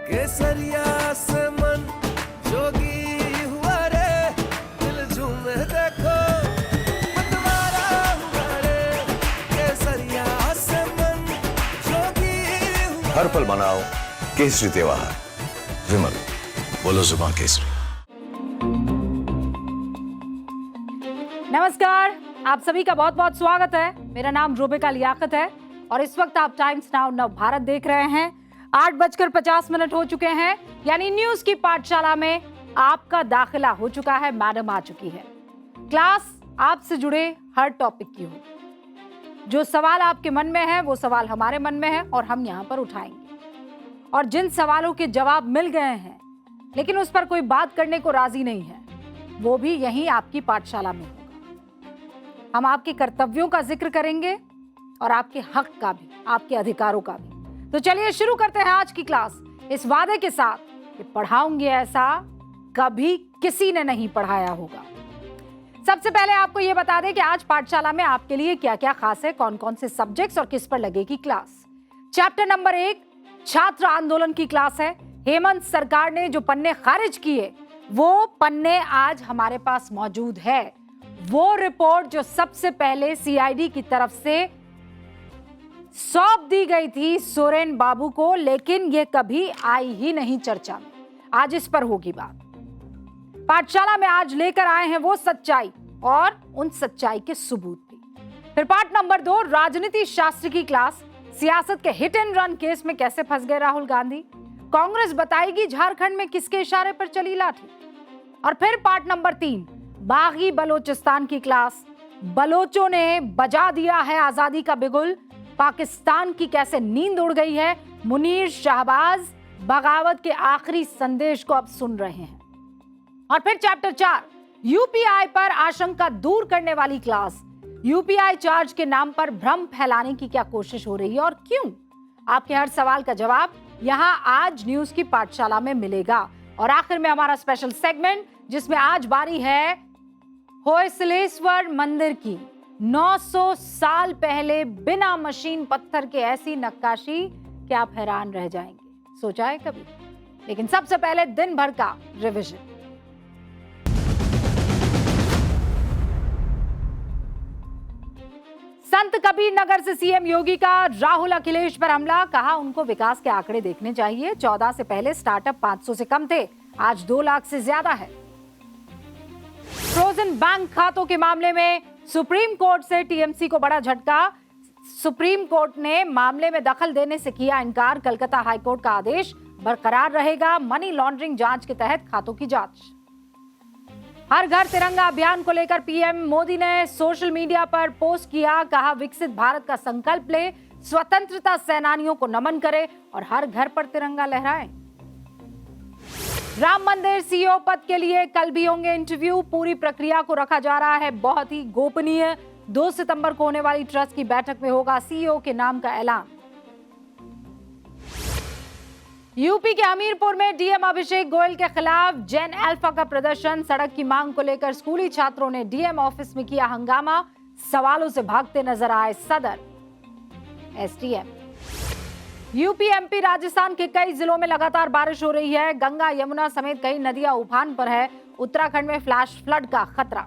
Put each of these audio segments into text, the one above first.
केसरिया से मन जोगी हुआ रे, दिल झूमे देखो मतवारा हुआ रे, केसरिया से मन जोगी हुआ। हर पल मनाओ केसरी त्योहार। विमल, बोलो जुबान केसरी। नमस्कार, आप सभी का बहुत बहुत स्वागत है। मेरा नाम रूबिका लियाकत है और इस वक्त आप टाइम्स नाउ नव भारत देख रहे हैं। 8:50 हो चुके हैं, यानी न्यूज की पाठशाला में आपका दाखिला हो चुका है। मैडम आ चुकी है। क्लास आपसे जुड़े हर टॉपिक की हो। जो सवाल आपके मन में है वो सवाल हमारे मन में है और हम यहाँ पर उठाएंगे। और जिन सवालों के जवाब मिल गए हैं लेकिन उस पर कोई बात करने को राजी नहीं है, वो भी यहीं आपकी पाठशाला में होगा। हम आपके कर्तव्यों का जिक्र करेंगे और आपके हक का भी, आपके अधिकारों का भी। तो चलिए शुरू करते हैं आज की क्लास इस वादे के साथ कि पढ़ाऊंगी ऐसा कभी किसी ने नहीं पढ़ाया होगा। सबसे पहले आपको यह बता दें कि आज पाठशाला में आपके लिए क्या क्या खास है, कौन कौन से सब्जेक्ट्स और किस पर लगेगी क्लास। चैप्टर नंबर 1 छात्र आंदोलन की क्लास है। हेमंत सरकार ने जो पन्ने खारिज किए वो पन्ने आज हमारे पास मौजूद है। वो रिपोर्ट जो सबसे पहले सीआईडी की तरफ से सौंप दी गई थी सोरेन बाबू को, लेकिन ये कभी आई ही नहीं चर्चा में। आज इस पर होगी बात। पाठशाला में आज लेकर आए हैं वो सच्चाई और उन सच्चाई के सबूत भी। फिर पार्ट नंबर 2 राजनीति शास्त्र की क्लास। सियासत के हिट एंड रन केस में कैसे फंस गए राहुल गांधी, कांग्रेस बताएगी झारखंड में किसके इशारे पर चली लाठी। और फिर पार्ट नंबर 3 बागी बलोचिस्तान की क्लास। बलोचों ने बजा दिया है आजादी का बिगुल, पाकिस्तान की कैसे नींद उड़ गई है। मुनीर शाहबाज बगावत के आखिरी संदेश को अब सुन रहे हैं। और फिर चैप्टर 4 यूपीआई पर आशंका दूर करने वाली क्लास। यूपीआई चार्ज के नाम पर भ्रम फैलाने की क्या कोशिश हो रही है और क्यों? आपके हर सवाल का जवाब यहां आज न्यूज की पाठशाला में मिलेगा। और आखिर में हमारा स्पेशल सेगमेंट जिसमें आज बारी है होयसलेश्वर मंदिर की। 900 साल पहले बिना मशीन पत्थर के ऐसी नक्काशी कि आप हैरान रह जाएंगे। सोचा है कभी? लेकिन सबसे पहले दिन भर का रिवीजन। संत कबीर नगर से सीएम योगी का राहुल अखिलेश पर हमला। कहा उनको विकास के आंकड़े देखने चाहिए। 14 से पहले स्टार्टअप 500 से कम थे, आज 2 लाख से ज्यादा है। फ्रोजन बैंक खातों के मामले में सुप्रीम कोर्ट से टीएमसी को बड़ा झटका। सुप्रीम कोर्ट ने मामले में दखल देने से किया इनकार। कलकत्ता हाईकोर्ट का आदेश बरकरार रहेगा। मनी लॉन्ड्रिंग जांच के तहत खातों की जांच। हर घर तिरंगा अभियान को लेकर पीएम मोदी ने सोशल मीडिया पर पोस्ट किया। कहा विकसित भारत का संकल्प ले, स्वतंत्रता सेनानियों को नमन करें और हर घर पर तिरंगा लहराएं। राम मंदिर सीईओ पद के लिए कल भी होंगे इंटरव्यू। पूरी प्रक्रिया को रखा जा रहा है बहुत ही गोपनीय। 2 सितंबर को होने वाली ट्रस्ट की बैठक में होगा सीईओ के नाम का ऐलान। यूपी के हमीरपुर में डीएम अभिषेक गोयल के खिलाफ जेन अल्फा का प्रदर्शन। सड़क की मांग को लेकर स्कूली छात्रों ने डीएम ऑफिस में किया हंगामा। सवालों से भागते नजर आए सदर एसडीएम। यूपी, एमपी, राजस्थान के कई जिलों में लगातार बारिश हो रही है। गंगा, यमुना समेत कई नदियां उफान पर है। उत्तराखंड में फ्लैश फ्लड का खतरा।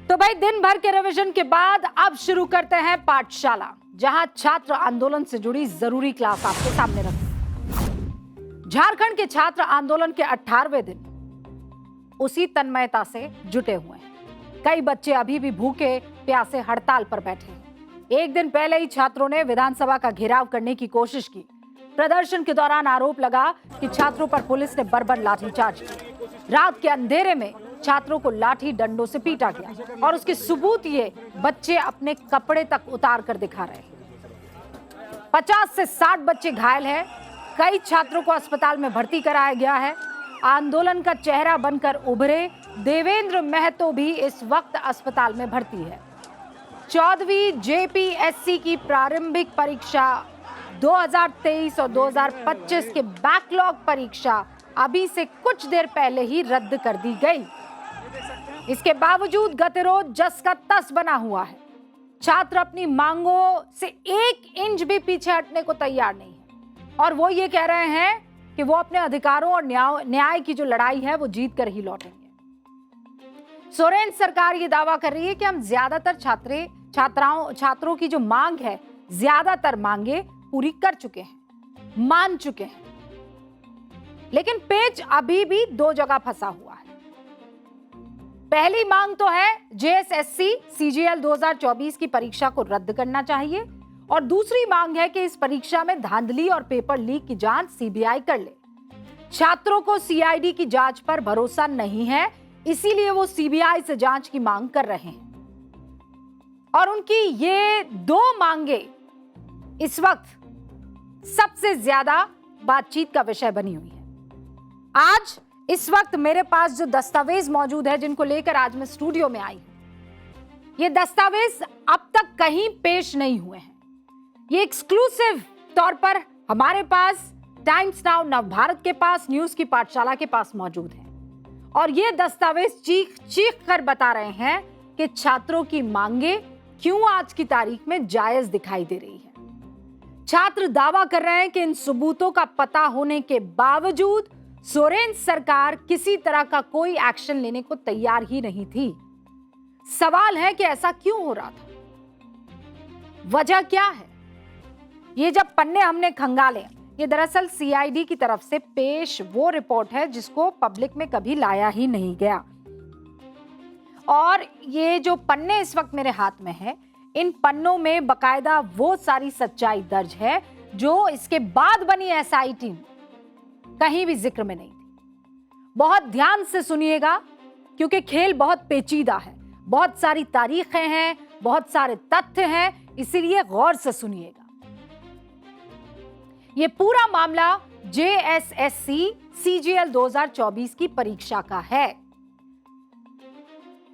तो भाई दिन भर के रिवीजन के बाद अब शुरू करते हैं पाठशाला, जहां छात्र आंदोलन से जुड़ी जरूरी क्लास आपके सामने रखी। झारखंड के छात्र आंदोलन के 18वें दिन उसी तन्मयता से जुटे हुए हैं। कई बच्चे अभी भी भूखे प्यासे हड़ताल पर बैठे हैं। एक दिन पहले ही छात्रों ने विधानसभा का घेराव करने की कोशिश की। प्रदर्शन के दौरान आरोप लगा कि छात्रों पर पुलिस ने बर्बर लाठीचार्ज किया। रात के अंधेरे में छात्रों को लाठी डंडों से पीटा गया और उसके सबूत ये बच्चे अपने कपड़े तक उतार कर दिखा रहे हैं। 50 से 60 बच्चे घायल हैं। कई छात्रों को अस्पताल में भर्ती कराया गया है। आंदोलन का चेहरा बनकर उभरे देवेंद्र महतो भी इस वक्त अस्पताल में भर्ती है। 14वीं जेपीएससी की प्रारंभिक परीक्षा 2023 और 2025 के बैकलॉग परीक्षा अभी से कुछ देर पहले ही रद्द कर दी गई। इसके बावजूद गतिरोध जस का तस बना हुआ है। छात्र अपनी मांगों से 1 इंच भी पीछे हटने को तैयार नहीं है और वो ये कह रहे हैं कि वो अपने अधिकारों और न्याय की जो लड़ाई है वो जीत कर ही लौटेंगे। सोरेन सरकार ये दावा कर रही है कि हम ज्यादातर छात्रों की जो मांग है, ज्यादातर मांगे पूरी कर चुके हैं, मान चुके हैं, लेकिन पेच अभी भी 2 जगह फंसा हुआ है। पहली मांग तो है जेएसएससी सीजीएल 2024 की परीक्षा को रद्द करना चाहिए और दूसरी मांग है कि इस परीक्षा में धांधली और पेपर लीक की जांच सीबीआई कर ले। छात्रों को सीआईडी की जांच पर भरोसा नहीं है, इसीलिए वो सीबीआई से जांच की मांग कर रहे हैं और उनकी ये 2 मांगे इस वक्त सबसे ज्यादा बातचीत का विषय बनी हुई है। आज इस वक्त मेरे पास जो दस्तावेज मौजूद है जिनको लेकर आज मैं स्टूडियो में आई हूं, ये दस्तावेज अब तक कहीं पेश नहीं हुए हैं। ये एक्सक्लूसिव तौर पर हमारे पास टाइम्स नाउ, नवभारत के पास, न्यूज की पाठशाला के पास मौजूद है और ये दस्तावेज चीख कर बता रहे हैं कि छात्रों की मांगे क्यों आज की तारीख में जायज दिखाई दे रही है। छात्र दावा कर रहे हैं कि इन सबूतों का पता होने के बावजूद सोरेन सरकार किसी तरह का कोई एक्शन लेने को तैयार ही नहीं थी। सवाल है कि ऐसा क्यों हो रहा था, वजह क्या है? ये जब पन्ने हमने खंगाले, ये दरअसल सीआईडी की तरफ से पेश वो रिपोर्ट है जिसको पब्लिक में कभी लाया ही नहीं गया और ये जो पन्ने इस वक्त मेरे हाथ में है, इन पन्नों में बकायदा वो सारी सच्चाई दर्ज है जो इसके बाद बनी एसआई टीम कहीं भी जिक्र में नहीं थी। बहुत ध्यान से सुनिएगा क्योंकि खेल बहुत पेचीदा है, बहुत सारी तारीखें हैं, बहुत सारे तथ्य हैं, इसीलिए गौर से सुनिएगा। ये पूरा मामला जेएसएससी सीजीएल 2024 की परीक्षा का है।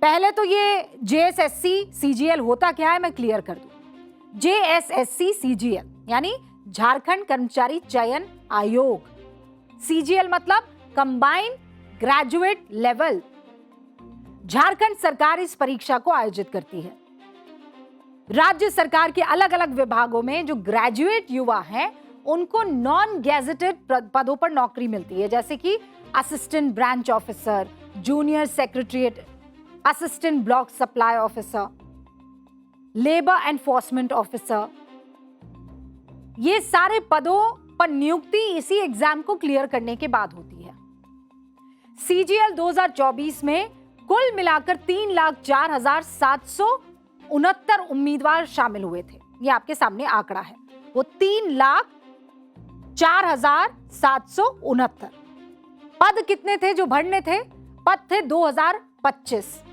पहले तो ये जेएसएससी सीजीएल होता क्या है मैं क्लियर कर दूं। जेएसएससी सीजीएल यानी झारखंड कर्मचारी चयन आयोग, सीजीएल मतलब कंबाइंड ग्रेजुएट लेवल। झारखंड सरकार इस परीक्षा को आयोजित करती है। राज्य सरकार के अलग अलग विभागों में जो ग्रेजुएट युवा हैं उनको नॉन गैजेटेड पदों पर नौकरी मिलती है, जैसे कि assistant branch officer, junior secretariat, assistant block supply officer, labour enforcement officer. ये सारे पदों पर नियुक्ति इसी एग्जाम को क्लियर करने के बाद होती है। सीजीएल 2024 में कुल मिलाकर 3,04,769 उम्मीदवार शामिल हुए थे। ये आपके सामने आंकड़ा है, वो 3,04,769। पद कितने थे जो भरने थे? पद थे 2025।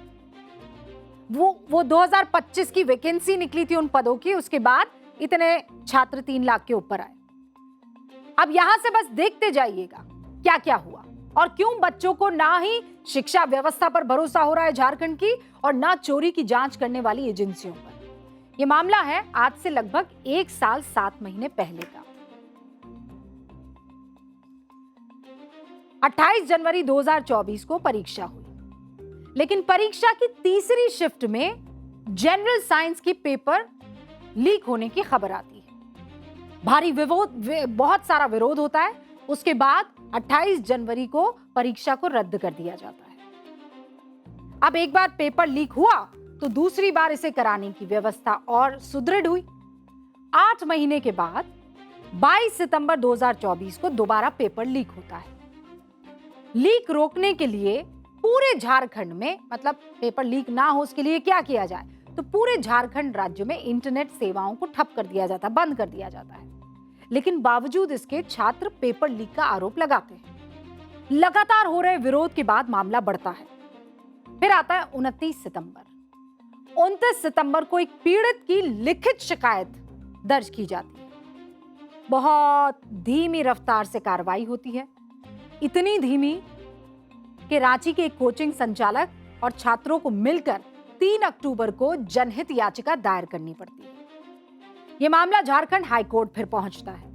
वो 2025 की वैकेंसी निकली थी उन पदों की, उसके बाद इतने छात्र 3 लाख के ऊपर आए। अब यहां से बस देखते जाइएगा क्या क्या हुआ और क्यों बच्चों को ना ही शिक्षा व्यवस्था पर भरोसा हो रहा है झारखंड की और ना चोरी की जांच करने वाली एजेंसियों पर। यह मामला है आज से लगभग 1 साल 7 महीने पहले का। 28 जनवरी 2024 को परीक्षा हुई, लेकिन परीक्षा की तीसरी शिफ्ट में जनरल साइंस की पेपर लीक होने की खबर आती है। भारी बहुत सारा विरोध होता है। उसके बाद 28 जनवरी को परीक्षा को रद्द कर दिया जाता है। अब एक बार पेपर लीक हुआ तो दूसरी बार इसे कराने की व्यवस्था और सुदृढ़ हुई। 8 महीने के बाद 22 सितंबर 2024 को दोबारा पेपर लीक होता है। लीक रोकने के लिए पूरे झारखंड में, मतलब पेपर लीक ना हो उसके लिए क्या किया जाए, तो पूरे झारखंड राज्य में इंटरनेट सेवाओं को ठप कर दिया जाता है, बंद कर दिया जाता है। लेकिन बावजूद इसके छात्र पेपर लीक का आरोप लगाते हैं। लगातार हो रहे विरोध के बाद मामला बढ़ता है। फिर आता है 29 सितंबर। 29 सितंबर को एक पीड़ित की लिखित शिकायत दर्ज की जाती है। बहुत धीमी रफ्तार से कार्रवाई होती है, इतनी धीमी कि रांची के एक कोचिंग संचालक और छात्रों को मिलकर 3 अक्टूबर को जनहित याचिका दायर करनी पड़ती है। यह मामला झारखंड हाईकोर्ट फिर पहुंचता है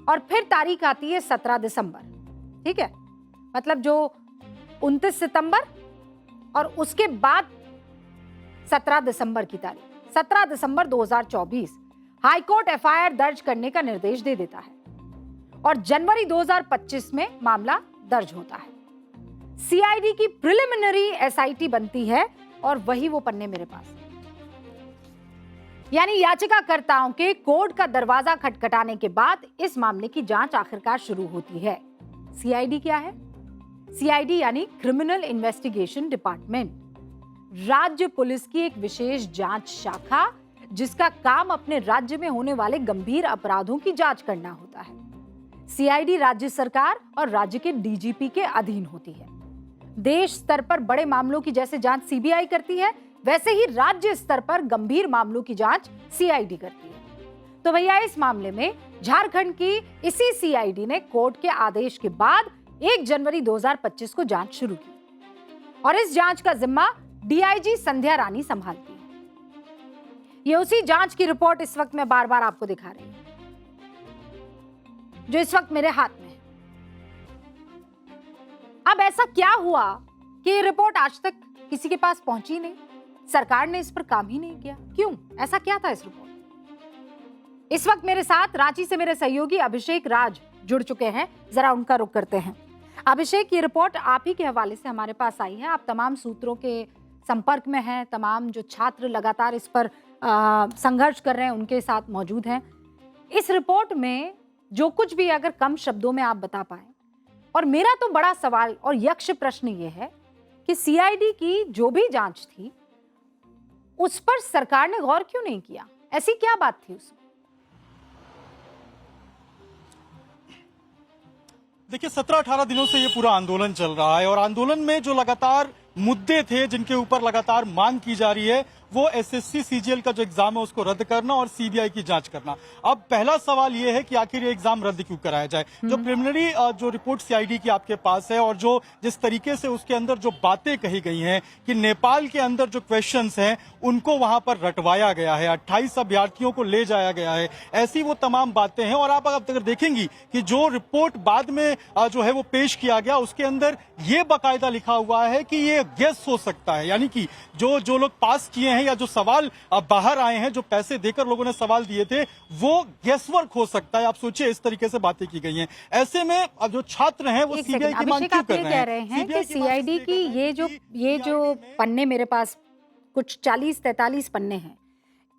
और फिर तारीख आती है 17 दिसंबर। ठीक है, मतलब जो 29 सितंबर और उसके बाद 17 दिसंबर की तारीख 17 दिसंबर 2024 हाईकोर्ट एफआईआर दर्ज करने का निर्देश दे देता है और जनवरी 2025 में मामला दर्ज होता है। सीआईडी की प्रिलिमिनरी एसआईटी बनती है और वही वो पन्ने मेरे पास, यानी याचिकाकर्ताओं के कोर्ट का दरवाजा खटखटाने के बाद इस मामले की जांच आखिरकार शुरू होती है। सीआईडी क्या है? सीआईडी यानी क्रिमिनल इन्वेस्टिगेशन डिपार्टमेंट, राज्य पुलिस की एक विशेष जांच शाखा जिसका काम अपने राज्य में होने वाले गंभीर अपराधों की जांच करना होता है। सीआईडी राज्य सरकार और राज्य के डीजीपी के अधीन होती है। देश स्तर पर बड़े मामलों की जैसे जांच सीबीआई करती है, वैसे ही राज्य स्तर पर गंभीर मामलों की जांच सीआईडी करती है। तो भैया इस मामले में झारखंड की इसी सीआईडी ने कोर्ट के आदेश के बाद 1 जनवरी 2025 को जांच शुरू की और इस जांच का जिम्मा डीआईजी संध्या रानी संभालती है। ये उसी जांच की रिपोर्ट इस वक्त मैं बार बार आपको दिखा रही हूं, जो इस वक्त मेरे हाथ में है। अब ऐसा क्या हुआ कि ये रिपोर्ट आज तक किसी के पास पहुंची नहीं, सरकार ने इस पर काम ही नहीं किया? क्यों? ऐसा क्या था इस रिपोर्ट? इस वक्त मेरे साथ रांची से मेरे सहयोगी अभिषेक राज जुड़ चुके हैं, जरा उनका रुख करते हैं। अभिषेक, ये रिपोर्ट आप ही के हवाले से हमारे पास आई है, आप तमाम सूत्रों के संपर्क में हैं, तमाम जो छात्र लगातार इस पर संघर्ष कर रहे हैं उनके साथ मौजूद हैं। इस रिपोर्ट में जो कुछ भी अगर कम शब्दों में आप बता पाए, और मेरा तो बड़ा सवाल और यक्ष प्रश्न ये है कि सीआईडी की जो भी जांच थी उस पर सरकार ने गौर क्यों नहीं किया? ऐसी क्या बात थी उसमें? देखिए, 17-18 दिनों से ये पूरा आंदोलन चल रहा है और आंदोलन में जो लगातार मुद्दे थे जिनके ऊपर लगातार मांग की जा रही है वो एसएससी सीजीएल का जो एग्जाम है उसको रद्द करना और सीबीआई की जांच करना। अब पहला सवाल ये है कि आखिर ये एग्जाम रद्द क्यों कराया जाए? जो प्रिलिमिनरी जो रिपोर्ट सीआईडी की आपके पास है और जो जिस तरीके से उसके अंदर जो बातें कही गई हैं कि नेपाल के अंदर जो क्वेश्चंस हैं उनको वहां पर रटवाया गया है, 28 अभ्यर्थियों को ले जाया गया है, ऐसी वो तमाम बातें हैं। और आप अगर देखेंगी कि जो रिपोर्ट बाद में जो है वो पेश किया गया उसके अंदर ये बाकायदा लिखा हुआ है कि ये गेस हो सकता है, यानी कि जो लोग पास किए हैं या जो सवाल बाहर आए हैं, जो पैसे देकर लोगों ने सवाल दिए थे, वो गेसवर्क हो सकता है। आप सोचिए इस तरीके से बातें की गई हैं। ऐसे में अब जो छात्र हैं वो सीबीआई की मांग क्यों कर रहे हैं कि सीआईडी की ये जो पन्ने मेरे पास कुछ 40-43 पन्ने हैं,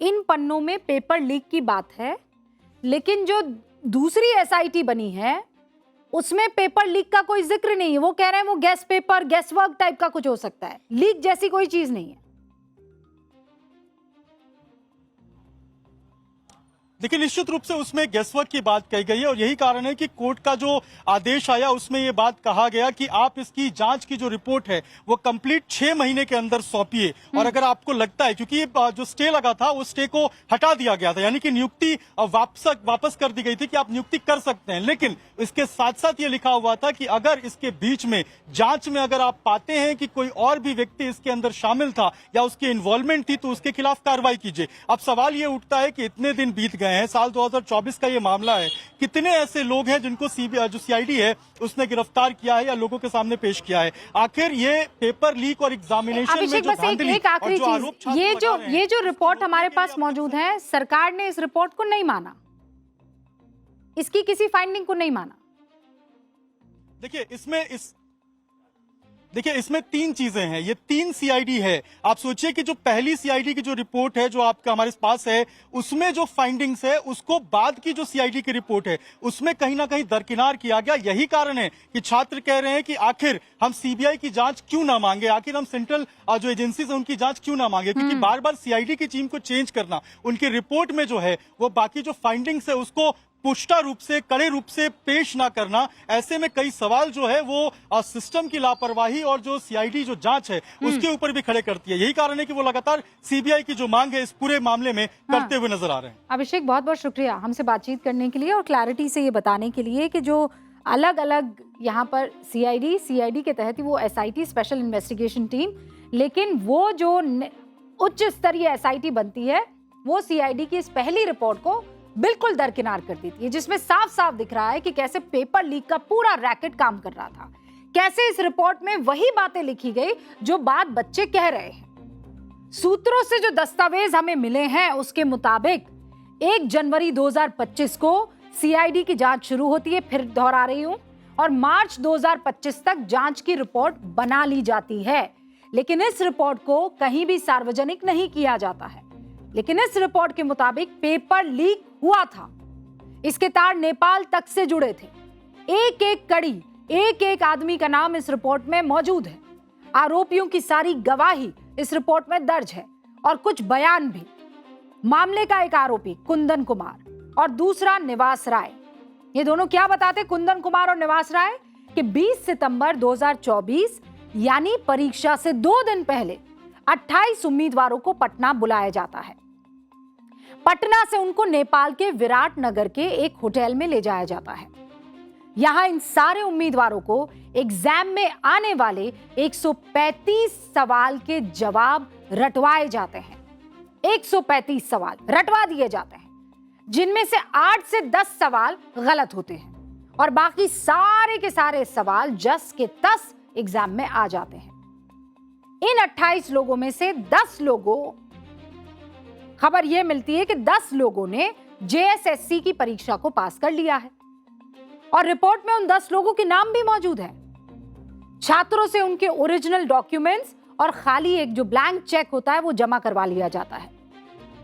इन पन्नों में पेपर लीक की बात है, लेकिन जो दूसरी एसआईटी बनी है उसमें पेपर लीक का कोई जिक्र नहीं है। वो कह रहे हैं वो gas paper, gas work type का कुछ हो सकता है, लीक जैसी कोई चीज नहीं है। देखिए, निश्चित रूप से उसमें गेसवर्क की बात कही गई है और यही कारण है कि कोर्ट का जो आदेश आया उसमें ये बात कहा गया कि आप इसकी जांच की जो रिपोर्ट है वो कंप्लीट 6 महीने के अंदर सौंपिए। और अगर आपको लगता है, क्योंकि जो स्टे लगा था उस स्टे को हटा दिया गया था, यानी कि नियुक्ति वापस कर दी गई थी कि आप नियुक्ति कर सकते हैं, लेकिन इसके साथ साथ ये लिखा हुआ था कि अगर इसके बीच में जांच में अगर आप पाते हैं कि कोई और भी व्यक्ति इसके अंदर शामिल था या उसकी इन्वॉल्वमेंट थी तो उसके खिलाफ कार्रवाई कीजिए। अब सवाल ये उठता है कि इतने दिन बीत गए हैं, साल 2024 का ये मामला है, कितने ऐसे लोग हैं जिनको जो सीआईडी है उसने गिरफ्तार किया है या लोगों के सामने पेश किया है? आखिर ये पेपर लीक और एग्जामिनेशन में जो धांधली एक आखिरी चीज, ये जो रिपोर्ट हमारे पास मौजूद है, सरकार ने इस रिपोर्ट को नहीं माना, इसकी किसी फाइंडिंग को नहीं माना। देखिए इसमें 3 चीजें हैं, ये 3 सीआईडी है। आप सोचिए कि जो पहली सीआईडी की जो रिपोर्ट है जो आपका हमारे पास है उसमें जो फाइंडिंग्स है उसको बाद की जो सीआईडी की रिपोर्ट है उसमें कहीं ना कहीं दरकिनार किया गया। यही कारण है कि छात्र कह रहे हैं कि आखिर हम सीबीआई की जांच क्यों ना मांगे, आखिर हम सेंट्रल जो एजेंसीज है उनकी जांच क्यों ना मांगे, क्योंकि बार बार सीआईडी की टीम को चेंज करना, उनकी रिपोर्ट में जो है वो बाकी जो फाइंडिंग्स है उसको पुष्टा रूप से, कड़े रूप से पेश ना करना, ऐसे में कई सवाल जो है वो सिस्टम की लापरवाही और जो सीआईडी जो जांच है उसके ऊपर भी खड़े करती है। यही कारण है कि वो लगातार सीबीआई की जो मांग है इस पूरे मामले में करते हुए नजर आ रहे हैं। अभिषेक, बहुत बहुत शुक्रिया हमसे बातचीत करने के लिए और क्लैरिटी से ये बताने के लिए कि जो अलग अलग यहाँ पर सीआईडी के तहत वो एसआईटी स्पेशल इन्वेस्टिगेशन टीम, लेकिन वो जो उच्च स्तरीय एसआईटी बनती है वो सीआईडी की इस पहली रिपोर्ट को बिल्कुल दरकिनार कर देती है, जिसमें साफ साफ दिख रहा है कि कैसे पेपर लीक का पूरा रैकेट काम कर रहा था, कैसे इस रिपोर्ट में वही बातें लिखी गई जो बात बच्चे कह रहे हैं। सूत्रों से जो दस्तावेज हमें मिले हैं उसके मुताबिक 1 जनवरी 2025 को सीआईडी की जांच शुरू होती है, फिर दोहरा रही हूं, और मार्च 2025 तक जांच की रिपोर्ट बना ली जाती है। लेकिन इस रिपोर्ट को कहीं भी सार्वजनिक नहीं किया जाता है। लेकिन इस रिपोर्ट के मुताबिक पेपर लीक हुआ था। इसके तार नेपाल तक से जुड़े थे। एक एक कड़ी, एक एक आदमी का नाम इस रिपोर्ट में मौजूद है। आरोपियों की सारी गवाही इस रिपोर्ट में दर्ज है और कुछ बयान भी। मामले का एक आरोपी कुंदन कुमार और दूसरा निवास राय, ये दोनों क्या बताते, कुंदन कुमार और निवास राय, कि 20 सितंबर 2024 यानी परीक्षा से 2 दिन पहले 28 उम्मीदवारों को पटना बुलाया जाता है। पटना से उनको नेपाल के विराटनगर के एक होटल में ले जाया जाता है। यहां इन सारे उम्मीदवारों को एग्जाम में आने वाले 135 सवाल के जवाब रटवाए जाते हैं। 135 सवाल रटवा दिए जाते हैं, जिनमें से 8 से 10 सवाल गलत होते हैं और बाकी सारे के सारे सवाल जस के तस एग्जाम में आ जाते हैं। इन 28 लोगों में से 10 लोगों, खबर यह मिलती है कि 10 लोगों ने जेएसएससी की परीक्षा को पास कर लिया है और रिपोर्ट में उन 10 लोगों के नाम भी मौजूद है। छात्रों से उनके ओरिजिनल डॉक्यूमेंट्स और खाली एक जो ब्लैंक चेक होता है वो जमा करवा लिया जाता है।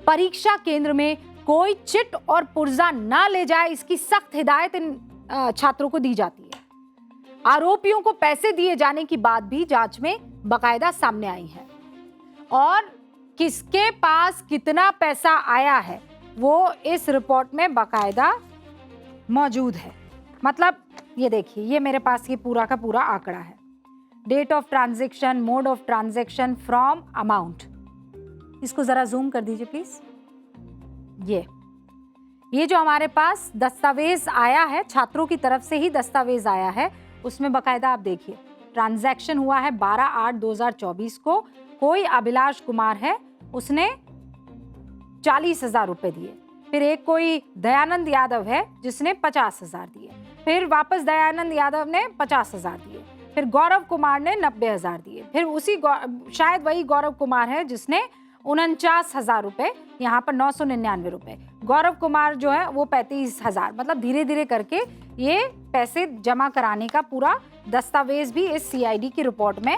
परीक्षा केंद्र में कोई चिट और पुर्जा ना ले जाए, इसकी सख्त हिदायत इन छात्रों को दी जाती है। आरोपियों को पैसे दिए जाने की बात भी जांच में बकायदा सामने आई है और किसके पास कितना पैसा आया है वो इस रिपोर्ट में बकायदा मौजूद है। मतलब ये देखिए, ये मेरे पास ये पूरा का पूरा आंकड़ा है। Date of transaction, mode of transaction, from, amount. इसको जरा जूम कर दीजिए प्लीज। ये जो हमारे पास दस्तावेज आया है, छात्रों की तरफ से ही दस्तावेज आया है, उसमें बकायदा आप देखिए ट्रांजैक्शन हुआ है 12/8/2024 को। कोई अभिलाष कुमार है, उसने 40,000 रुपए दिए। फिर एक कोई दयानंद यादव है जिसने 50,000 दिए। फिर वापस दयानंद यादव ने 50,000 दिए। फिर गौरव कुमार ने 90,000 दिए। फिर उसी शायद वही गौरव कुमार है जिसने 49,000 रुपए, यहाँ पर 999 रुपए। गौरव कुमार जो है वो 35,000। मतलब धीरे धीरे करके ये पैसे जमा कराने का पूरा दस्तावेज भी इस सीआईडी की रिपोर्ट में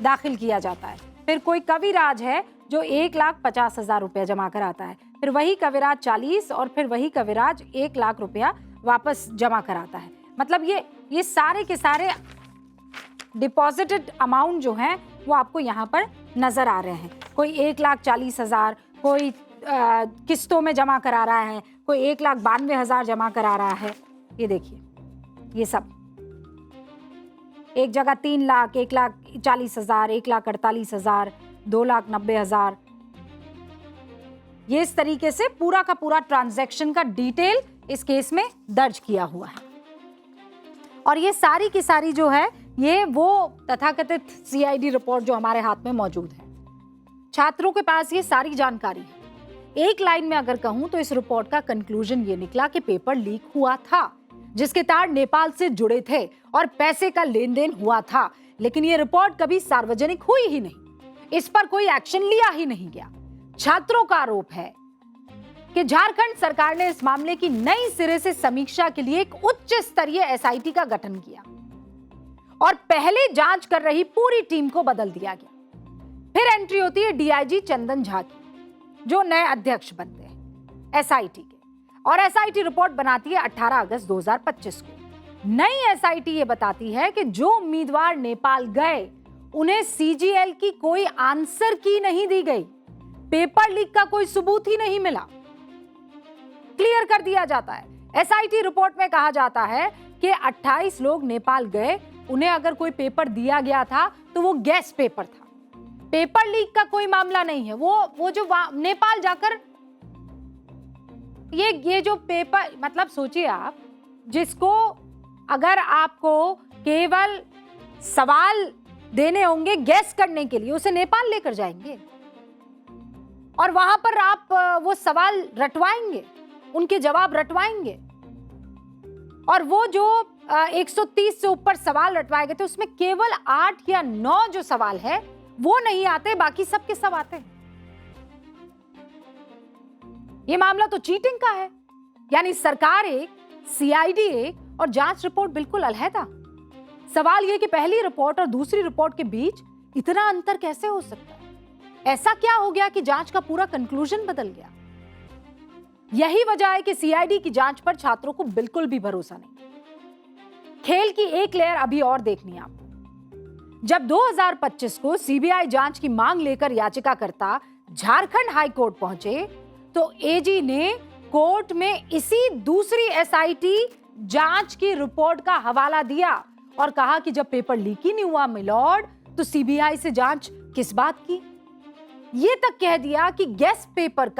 दाखिल किया जाता है। फिर कोई कविराज है जो 1,50,000 रुपया जमा कराता है। फिर वही कविराज 40 और फिर वही कविराज 1 लाख रुपया वापस जमा कराता है। मतलब ये सारे के सारे डिपॉजिटेड अमाउंट जो हैं वो आपको यहाँ पर नजर आ रहे हैं। कोई 1,40,000, कोई किस्तों में जमा करा रहा है, कोई 1,92,000 जमा करा रहा है। ये देखिए, ये सब एक जगह 3 लाख, 1,40,000, 1,48,000, 2,90,000। ये इस तरीके से पूरा का पूरा ट्रांजैक्शन का डिटेल इस केस में दर्ज किया हुआ है। और ये सारी की सारी जो है ये वो तथाकथित सीआईडी रिपोर्ट जो हमारे हाथ में मौजूद है। छात्रों के पास ये सारी जानकारी है। एक लाइन में अगर कहूं तो इस रिपोर्ट का कंक्लूजन ये निकला कि पेपर लीक हुआ था, जिसके तार नेपाल से जुड़े थे और पैसे का लेन देन हुआ था। लेकिन ये रिपोर्ट कभी सार्वजनिक हुई ही नहीं, इस पर कोई एक्शन लिया ही नहीं गया। छात्रों का आरोप है कि झारखंड सरकार ने इस मामले की नई सिरे से समीक्षा के लिए एक उच्च स्तरीय एसआईटी का गठन किया और पहले जांच कर रही पूरी टीम को बदल दिया गया। फिर एंट्री होती है डीआईजी चंदन झा की, जो नए अध्यक्ष बनते हैं एसआईटी के, और एसआईटी रिपोर्ट बनाती है 18 अगस्त 2025 को। नई एसआईटी ये बताती है कि जो उम्मीदवार नेपाल गए उन्हें सीजीएल की कोई आंसर की नहीं दी गई, पेपर लीक का कोई सबूत ही नहीं मिला। क्लियर कर दिया जाता है। एसआईटी रिपोर्ट में कहा जाता है कि 28 लोग नेपाल गए, उन्हें अगर कोई पेपर दिया गया था तो वो गैस पेपर था, पेपर लीक का कोई मामला नहीं है। वो जो नेपाल जाकर ये जो पेपर, मतलब सोचिए आप, जिसको अगर आपको केवल सवाल देने होंगे गैस करने के लिए, उसे नेपाल लेकर जाएंगे और वहां पर आप वो सवाल रटवाएंगे, उनके जवाब रटवाएंगे। और वो जो 130 से ऊपर सवाल रटवाए गए थे, उसमें केवल 8 या 9 जो सवाल है वो नहीं आते, बाकी सबके सब आते हैं। ये मामला तो चीटिंग का है, यानी सरकार एक, सीआईडी एक और जांच रिपोर्ट बिल्कुल अलहदा। सवाल यह कि पहली रिपोर्ट और दूसरी रिपोर्ट के बीच इतना अंतर कैसे हो सकता है? ऐसा क्या हो गया कि जांच का पूरा कंक्लूजन बदल गया? यही वजह है कि सीआईडी की जांच पर छात्रों को बिल्कुल भी भरोसा नहीं। खेल की एक लेयर अभी और देखनी है आपको। जब 2025 को सीबीआई जांच की मांग लेकर याचिकाकर्ता झारखंड हाई कोर्ट पहुंचे तो एजी ने कोर्ट में इसी दूसरी एसआईटी जांच की रिपोर्ट का हवाला दिया और कहा कि जब पेपर लीक ही नहीं हुआ मिलॉर्ड, तो सीबीआई से जांच किस बात की? ये तक कह दिया कि गेस्ट पेपर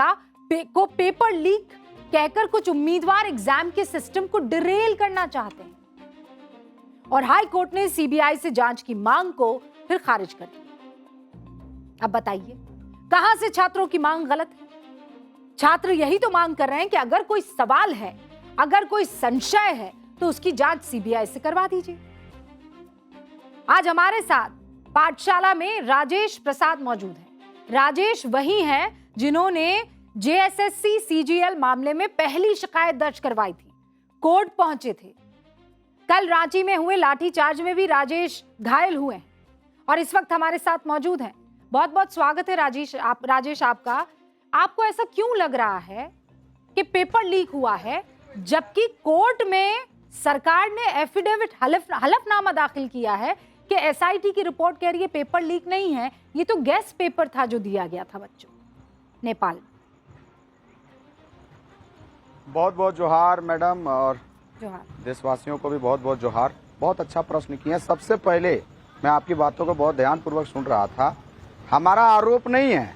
को पेपर लीक कहकर कुछ उम्मीदवार एग्जाम के सिस्टम को डिरेल करना चाहते हैं। और हाई कोर्ट ने सीबीआई से जांच की मांग को फिर खारिज कर दिया। अब बताइए, कहां से छात्रों की मांग गलत है? छात्र यही तो मांग कर रहे हैं कि अगर कोई सवाल है, अगर कोई संशय है, तो उसकी जांच सीबीआई से करवा दीजिए। आज हमारे साथ पाठशाला में राजेश प्रसाद मौजूद हैं। राजेश वही हैं जिन्होंने जेएसएससी सीजीएल मामले में पहली शिकायत दर्ज करवाई थी, कोर्ट पहुंचे थे। कल रांची में हुए लाठीचार्ज में भी राजेश घायल हुए हैं और इस वक्त हमारे साथ मौजूद हैं। बहुत बहुत स्वागत है राजेश आपका। आपको ऐसा क्यों लग रहा है कि पेपर लीक हुआ है, जबकि कोर्ट में सरकार ने एफिडेविट हलफनामा दाखिल किया है कि एसआईटी की रिपोर्ट कह रही है पेपर लीक नहीं है, ये तो गेस्ट पेपर था जो दिया गया था बच्चों नेपाल में। बहुत बहुत जोहार मैडम, और जोहार देशवासियों को भी बहुत बहुत जोहार। बहुत अच्छा प्रश्न किया। सबसे पहले मैं आपकी बातों को बहुत ध्यानपूर्वक सुन रहा था। हमारा आरोप नहीं है,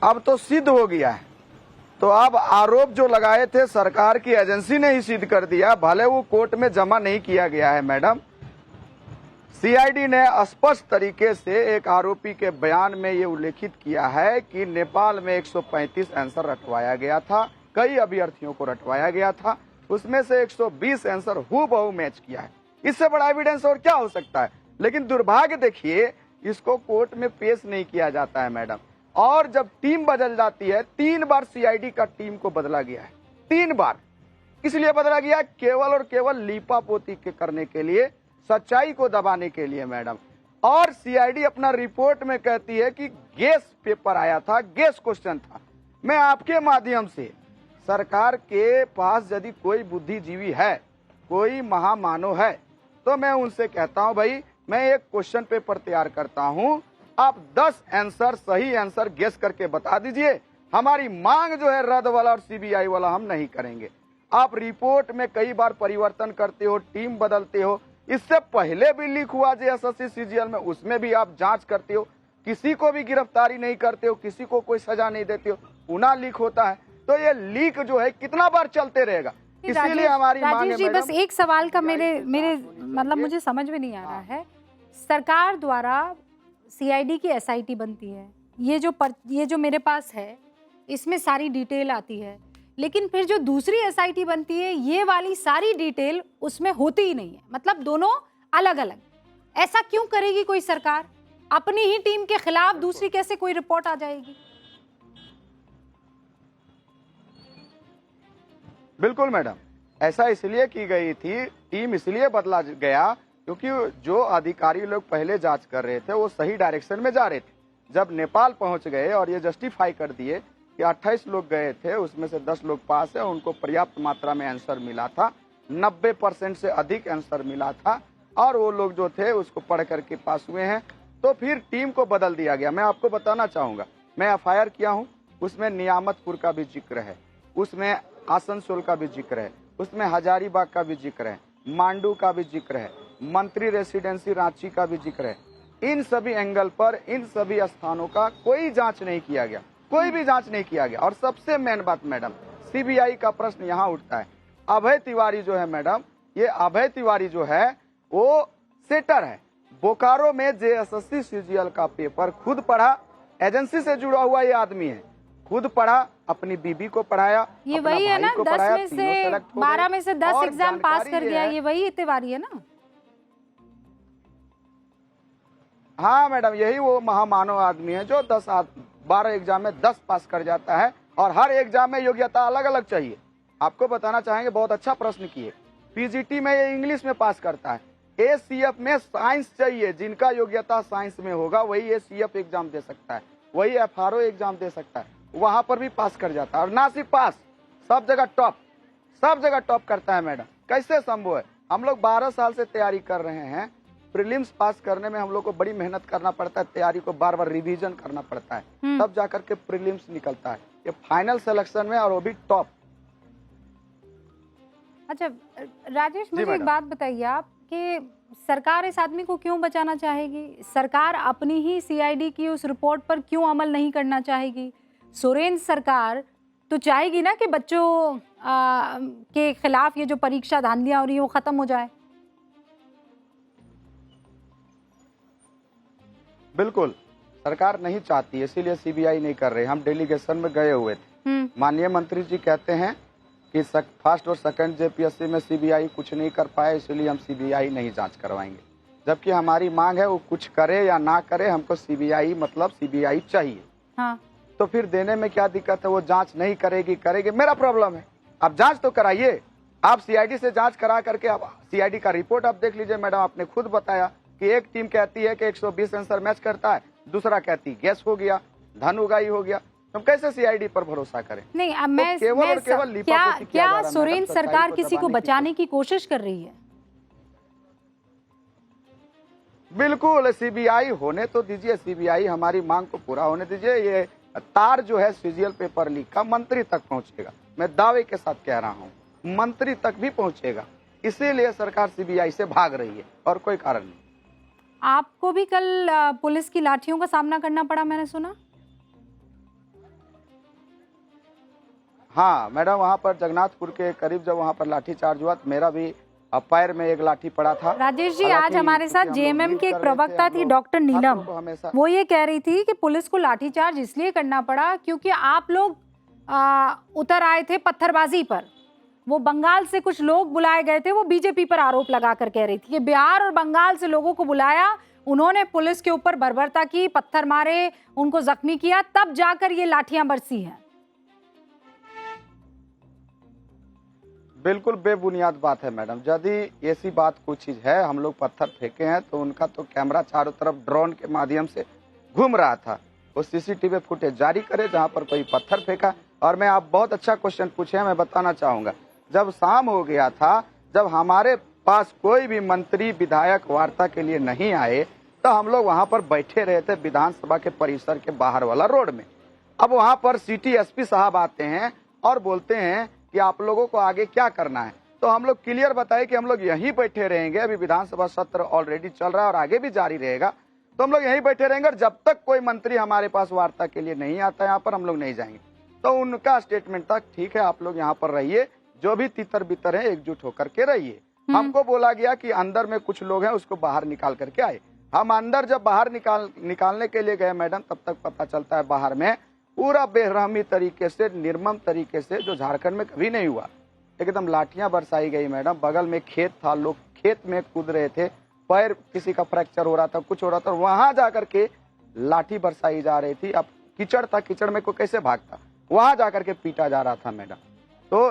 अब तो सिद्ध हो गया है। तो अब आरोप जो लगाए थे सरकार की एजेंसी ने ही सिद्ध कर दिया, भले वो कोर्ट में जमा नहीं किया गया है मैडम। सीआईडी ने स्पष्ट तरीके से एक आरोपी के बयान में ये उल्लेखित किया है कि नेपाल में 135 आंसर रटवाया गया था, कई अभ्यर्थियों को रटवाया गया था, उसमें से 120 आंसर हूबहू मैच किया है। इससे बड़ा एविडेंस और क्या हो सकता है? लेकिन दुर्भाग्य देखिए, इसको कोर्ट में पेश नहीं किया जाता है मैडम। और जब टीम बदल जाती है, 3 बार सीआईडी का टीम को बदला गया है, 3 बार। इसलिए बदला गया केवल और केवल लीपापोती के करने के लिए, सच्चाई को दबाने के लिए मैडम। और सीआईडी अपना रिपोर्ट में कहती है कि गेस पेपर आया था, गेस क्वेश्चन था। मैं आपके माध्यम से सरकार के पास यदि कोई बुद्धिजीवी है, कोई महामानव है, तो मैं उनसे कहता हूं भाई मैं एक क्वेश्चन पेपर तैयार करता हूं, आप 10 आंसर सही आंसर गेस करके बता दीजिए। हमारी मांग जो है रद्द वाला और सीबीआई वाला हम नहीं करेंगे। आप रिपोर्ट में कई बार परिवर्तन करते हो, टीम बदलते हो। इससे पहले भी लीक हुआ जेएसएससी सीजीएल में, उसमें भी आप जांच करते हो, किसी को भी गिरफ्तारी नहीं करते हो, किसी को कोई सजा नहीं देते हो, पुनः लीक होता है। तो ये लीक जो है कितना बार चलते रहेगा? इसीलिए हमारी मांग है जी, बस एक सवाल का मेरे मतलब मुझे समझ में नहीं आ रहा है। सरकार द्वारा सीआईडी की एसआईटी बनती है, ये जो मेरे पास है इसमें सारी डिटेल आती है, लेकिन फिर जो दूसरी एसआईटी बनती है ये वाली सारी डिटेल उसमें होती ही नहीं है। मतलब दोनों अलग अलग। ऐसा क्यों करेगी कोई सरकार? अपनी ही टीम के खिलाफ दूसरी कैसे कोई रिपोर्ट आ जाएगी? बिल्कुल मैडम, ऐसा इसलिए की गई थी, टीम इसलिए बदला गया क्योंकि जो अधिकारी लोग पहले जांच कर रहे थे वो सही डायरेक्शन में जा रहे थे। जब नेपाल पहुंच गए और ये जस्टिफाई कर दिए कि 28 लोग गए थे, उसमें से 10 लोग पास है, उनको पर्याप्त मात्रा में आंसर मिला था, 90% से अधिक आंसर मिला था, और वो लोग जो थे उसको पढ़ करके पास हुए हैं। तो फिर टीम को बदल दिया गया। मैं आपको बताना चाहूंगा, मैं एफआईआर किया हूँ, उसमें नियामतपुर का भी जिक्र है, उसमें आसनसोल का भी जिक्र है, उसमें हजारीबाग का भी जिक्र है, मांडू का भी जिक्र है, मंत्री रेसिडेंसी रांची का भी जिक्र है। इन सभी एंगल पर, इन सभी स्थानों का कोई जांच नहीं किया गया, कोई भी जांच नहीं किया गया। और सबसे मेन बात मैडम, सीबीआई का प्रश्न यहाँ उठता है। अभय तिवारी जो है मैडम, ये अभय तिवारी जो है वो सेटर है। बोकारो में जेएसएससी सीजीएल का पेपर खुद पढ़ा, एजेंसी से जुड़ा हुआ ये आदमी है, खुद पढ़ा, अपनी बीबी को पढ़ाया, ये अपना वही है भाई ना, को 10 पढ़ाया, में तीनों से सेलेक्ट हो 12 गए। में से 10 और एग्जाम पास जानकारी कर ये गया, है- ये वही इतवारी है ना। हाँ मैडम, यही वो महामानव आदमी है जो 12 एग्जाम में 10 पास कर जाता है, और हर एग्जाम में योग्यता अलग अलग चाहिए। आपको बताना चाहेंगे, बहुत अच्छा प्रश्न किए। पीजीटी में ये इंग्लिश में पास करता है, एसीएफ में साइंस चाहिए, जिनका योग्यता साइंस में होगा वही एसीएफ एग्जाम दे सकता है, वही एफआरओ एग्जाम दे सकता है, वहां पर भी पास कर जाता है। और ना सिर्फ पास, सब जगह टॉप करता है मैडम। कैसे संभव है? हम लोग 12 साल से तैयारी कर रहे हैं। प्रीलिम्स पास करने में हम लोग को बड़ी मेहनत करना पड़ता है, तैयारी को बार बार रिवीजन करना पड़ता है, तब जाकर के प्रीलिम्स निकलता है, ये फाइनल सिलेक्शन में, और वो भी टॉप। अच्छा राजेश, मुझे एक मैडम। बात बताइए आप कि सरकार इस आदमी को क्यों बचाना चाहेगी? सरकार अपनी ही सीआईडी की उस रिपोर्ट पर क्यों अमल नहीं करना चाहेगी? सोरेन सरकार तो चाहेगी ना कि बच्चों के खिलाफ ये जो परीक्षा धांधलियां हो रही है वो खत्म हो जाए। बिल्कुल सरकार नहीं चाहती, इसीलिए सीबीआई नहीं कर रही। हम डेलीगेशन में गए हुए थे, माननीय मंत्री जी कहते हैं कि फर्स्ट और सेकंड जेपीएससी में सीबीआई कुछ नहीं कर पाए, इसलिए हम सीबीआई नहीं जांच करवाएंगे। जबकि हमारी मांग है वो कुछ करे या ना करे, हमको सीबीआई मतलब सीबीआई चाहिए। हाँ। तो फिर देने में क्या दिक्कत है? वो जांच नहीं करेगी, मेरा प्रॉब्लम है। आप जांच तो कराइए, आप सीआईडी से जांच करा करके आप सीआईडी का रिपोर्ट आप देख लीजिए। मैडम आपने खुद बताया कि एक टीम कहती है कि 120 आंसर मैच करता है, दूसरा कहती गैस हो गया, धन उगाई हो गया। हम कैसे सीआईडी पर भरोसा करें? नहीं, अब मैं क्या सोरेन सरकार किसी को बचाने की कोशिश कर रही है? बिल्कुल, सीबीआई होने तो दीजिए, सीबीआई हमारी मांग को पूरा होने दीजिए। ये तार जो है सीजीएल पेपर लीक का मंत्री तक पहुंचेगा, मैं दावे के साथ कह रहा हूं, मंत्री तक भी पहुंचेगा। इसीलिए सरकार सीबीआई से भाग रही है, और कोई कारण नहीं। आपको भी कल पुलिस की लाठियों का सामना करना पड़ा, मैंने सुना। हाँ मैडम, वहाँ पर जगन्नाथपुर के करीब जब वहाँ पर लाठीचार्ज हुआ तो मेरा भी पैर में एक लाठी पड़ा था। राजेश जी, आज हमारे साथ जेएमएम की एक प्रवक्ता थी डॉक्टर नीलम, वो ये कह रही थी कि पुलिस को लाठीचार्ज इसलिए करना पड़ा क्योंकि आप लोग उतर आए थे पत्थरबाजी पर। वो बंगाल से कुछ लोग बुलाए गए थे, वो बीजेपी पर आरोप लगाकर कह रही थी कि बिहार और बंगाल से लोगों को बुलाया, उन्होंने पुलिस के ऊपर बर्बरता की, पत्थर मारे, उनको जख्मी किया, तब जाकर ये लाठियां बरसी हैं। बिल्कुल बेबुनियाद बात है मैडम। यदि ऐसी बात कुछ चीज है, हम लोग पत्थर फेंके हैं तो उनका तो कैमरा चारों तरफ ड्रोन के माध्यम से घूम रहा था, वो सीसीटीवी फुटेज जारी करे जहां पर कोई पत्थर फेंका। और मैं आप बहुत अच्छा क्वेश्चन पूछे हैं, मैं बताना चाहूंगा। जब शाम हो गया था, जब हमारे पास कोई भी मंत्री विधायक वार्ता के लिए नहीं आए, तो हम लोग वहां पर बैठे रहे थे विधानसभा के परिसर के बाहर वाला रोड में। अब वहां पर सिटी एसपी साहब आते हैं और बोलते हैं कि आप लोगों को आगे क्या करना है। तो हम लोग क्लियर बताए कि हम लोग यहीं बैठे रहेंगे, अभी विधानसभा सत्र ऑलरेडी चल रहा है और आगे भी जारी रहेगा, तो हम लोग यहीं बैठे रहेंगे, और जब तक कोई मंत्री हमारे पास वार्ता के लिए नहीं आता यहाँ पर हम लोग नहीं जाएंगे। तो उनका स्टेटमेंट था ठीक है आप लोग यहाँ पर रहिए, जो भी तितर बितर है एकजुट होकर के रहिए। हमको बोला गया कि अंदर में कुछ लोग हैं, उसको बाहर निकाल करके आए। हम अंदर जब बाहर निकालने के लिए गए मैडम, तब तक पता चलता है बाहर में पूरा बेरहमी तरीके से, निर्मम तरीके से, जो झारखंड में कभी नहीं हुआ, एकदम लाठियां बरसाई गई मैडम। बगल में खेत था, लोग खेत में कूद रहे थे, पैर किसी का फ्रैक्चर हो रहा था, कुछ हो रहा था, वहां जाकर के लाठी बरसाई जा रही थी। अब कीचड़ था, कीचड़ में कोई कैसे भागता, वहां जाकर के पीटा जा रहा था मैडम। तो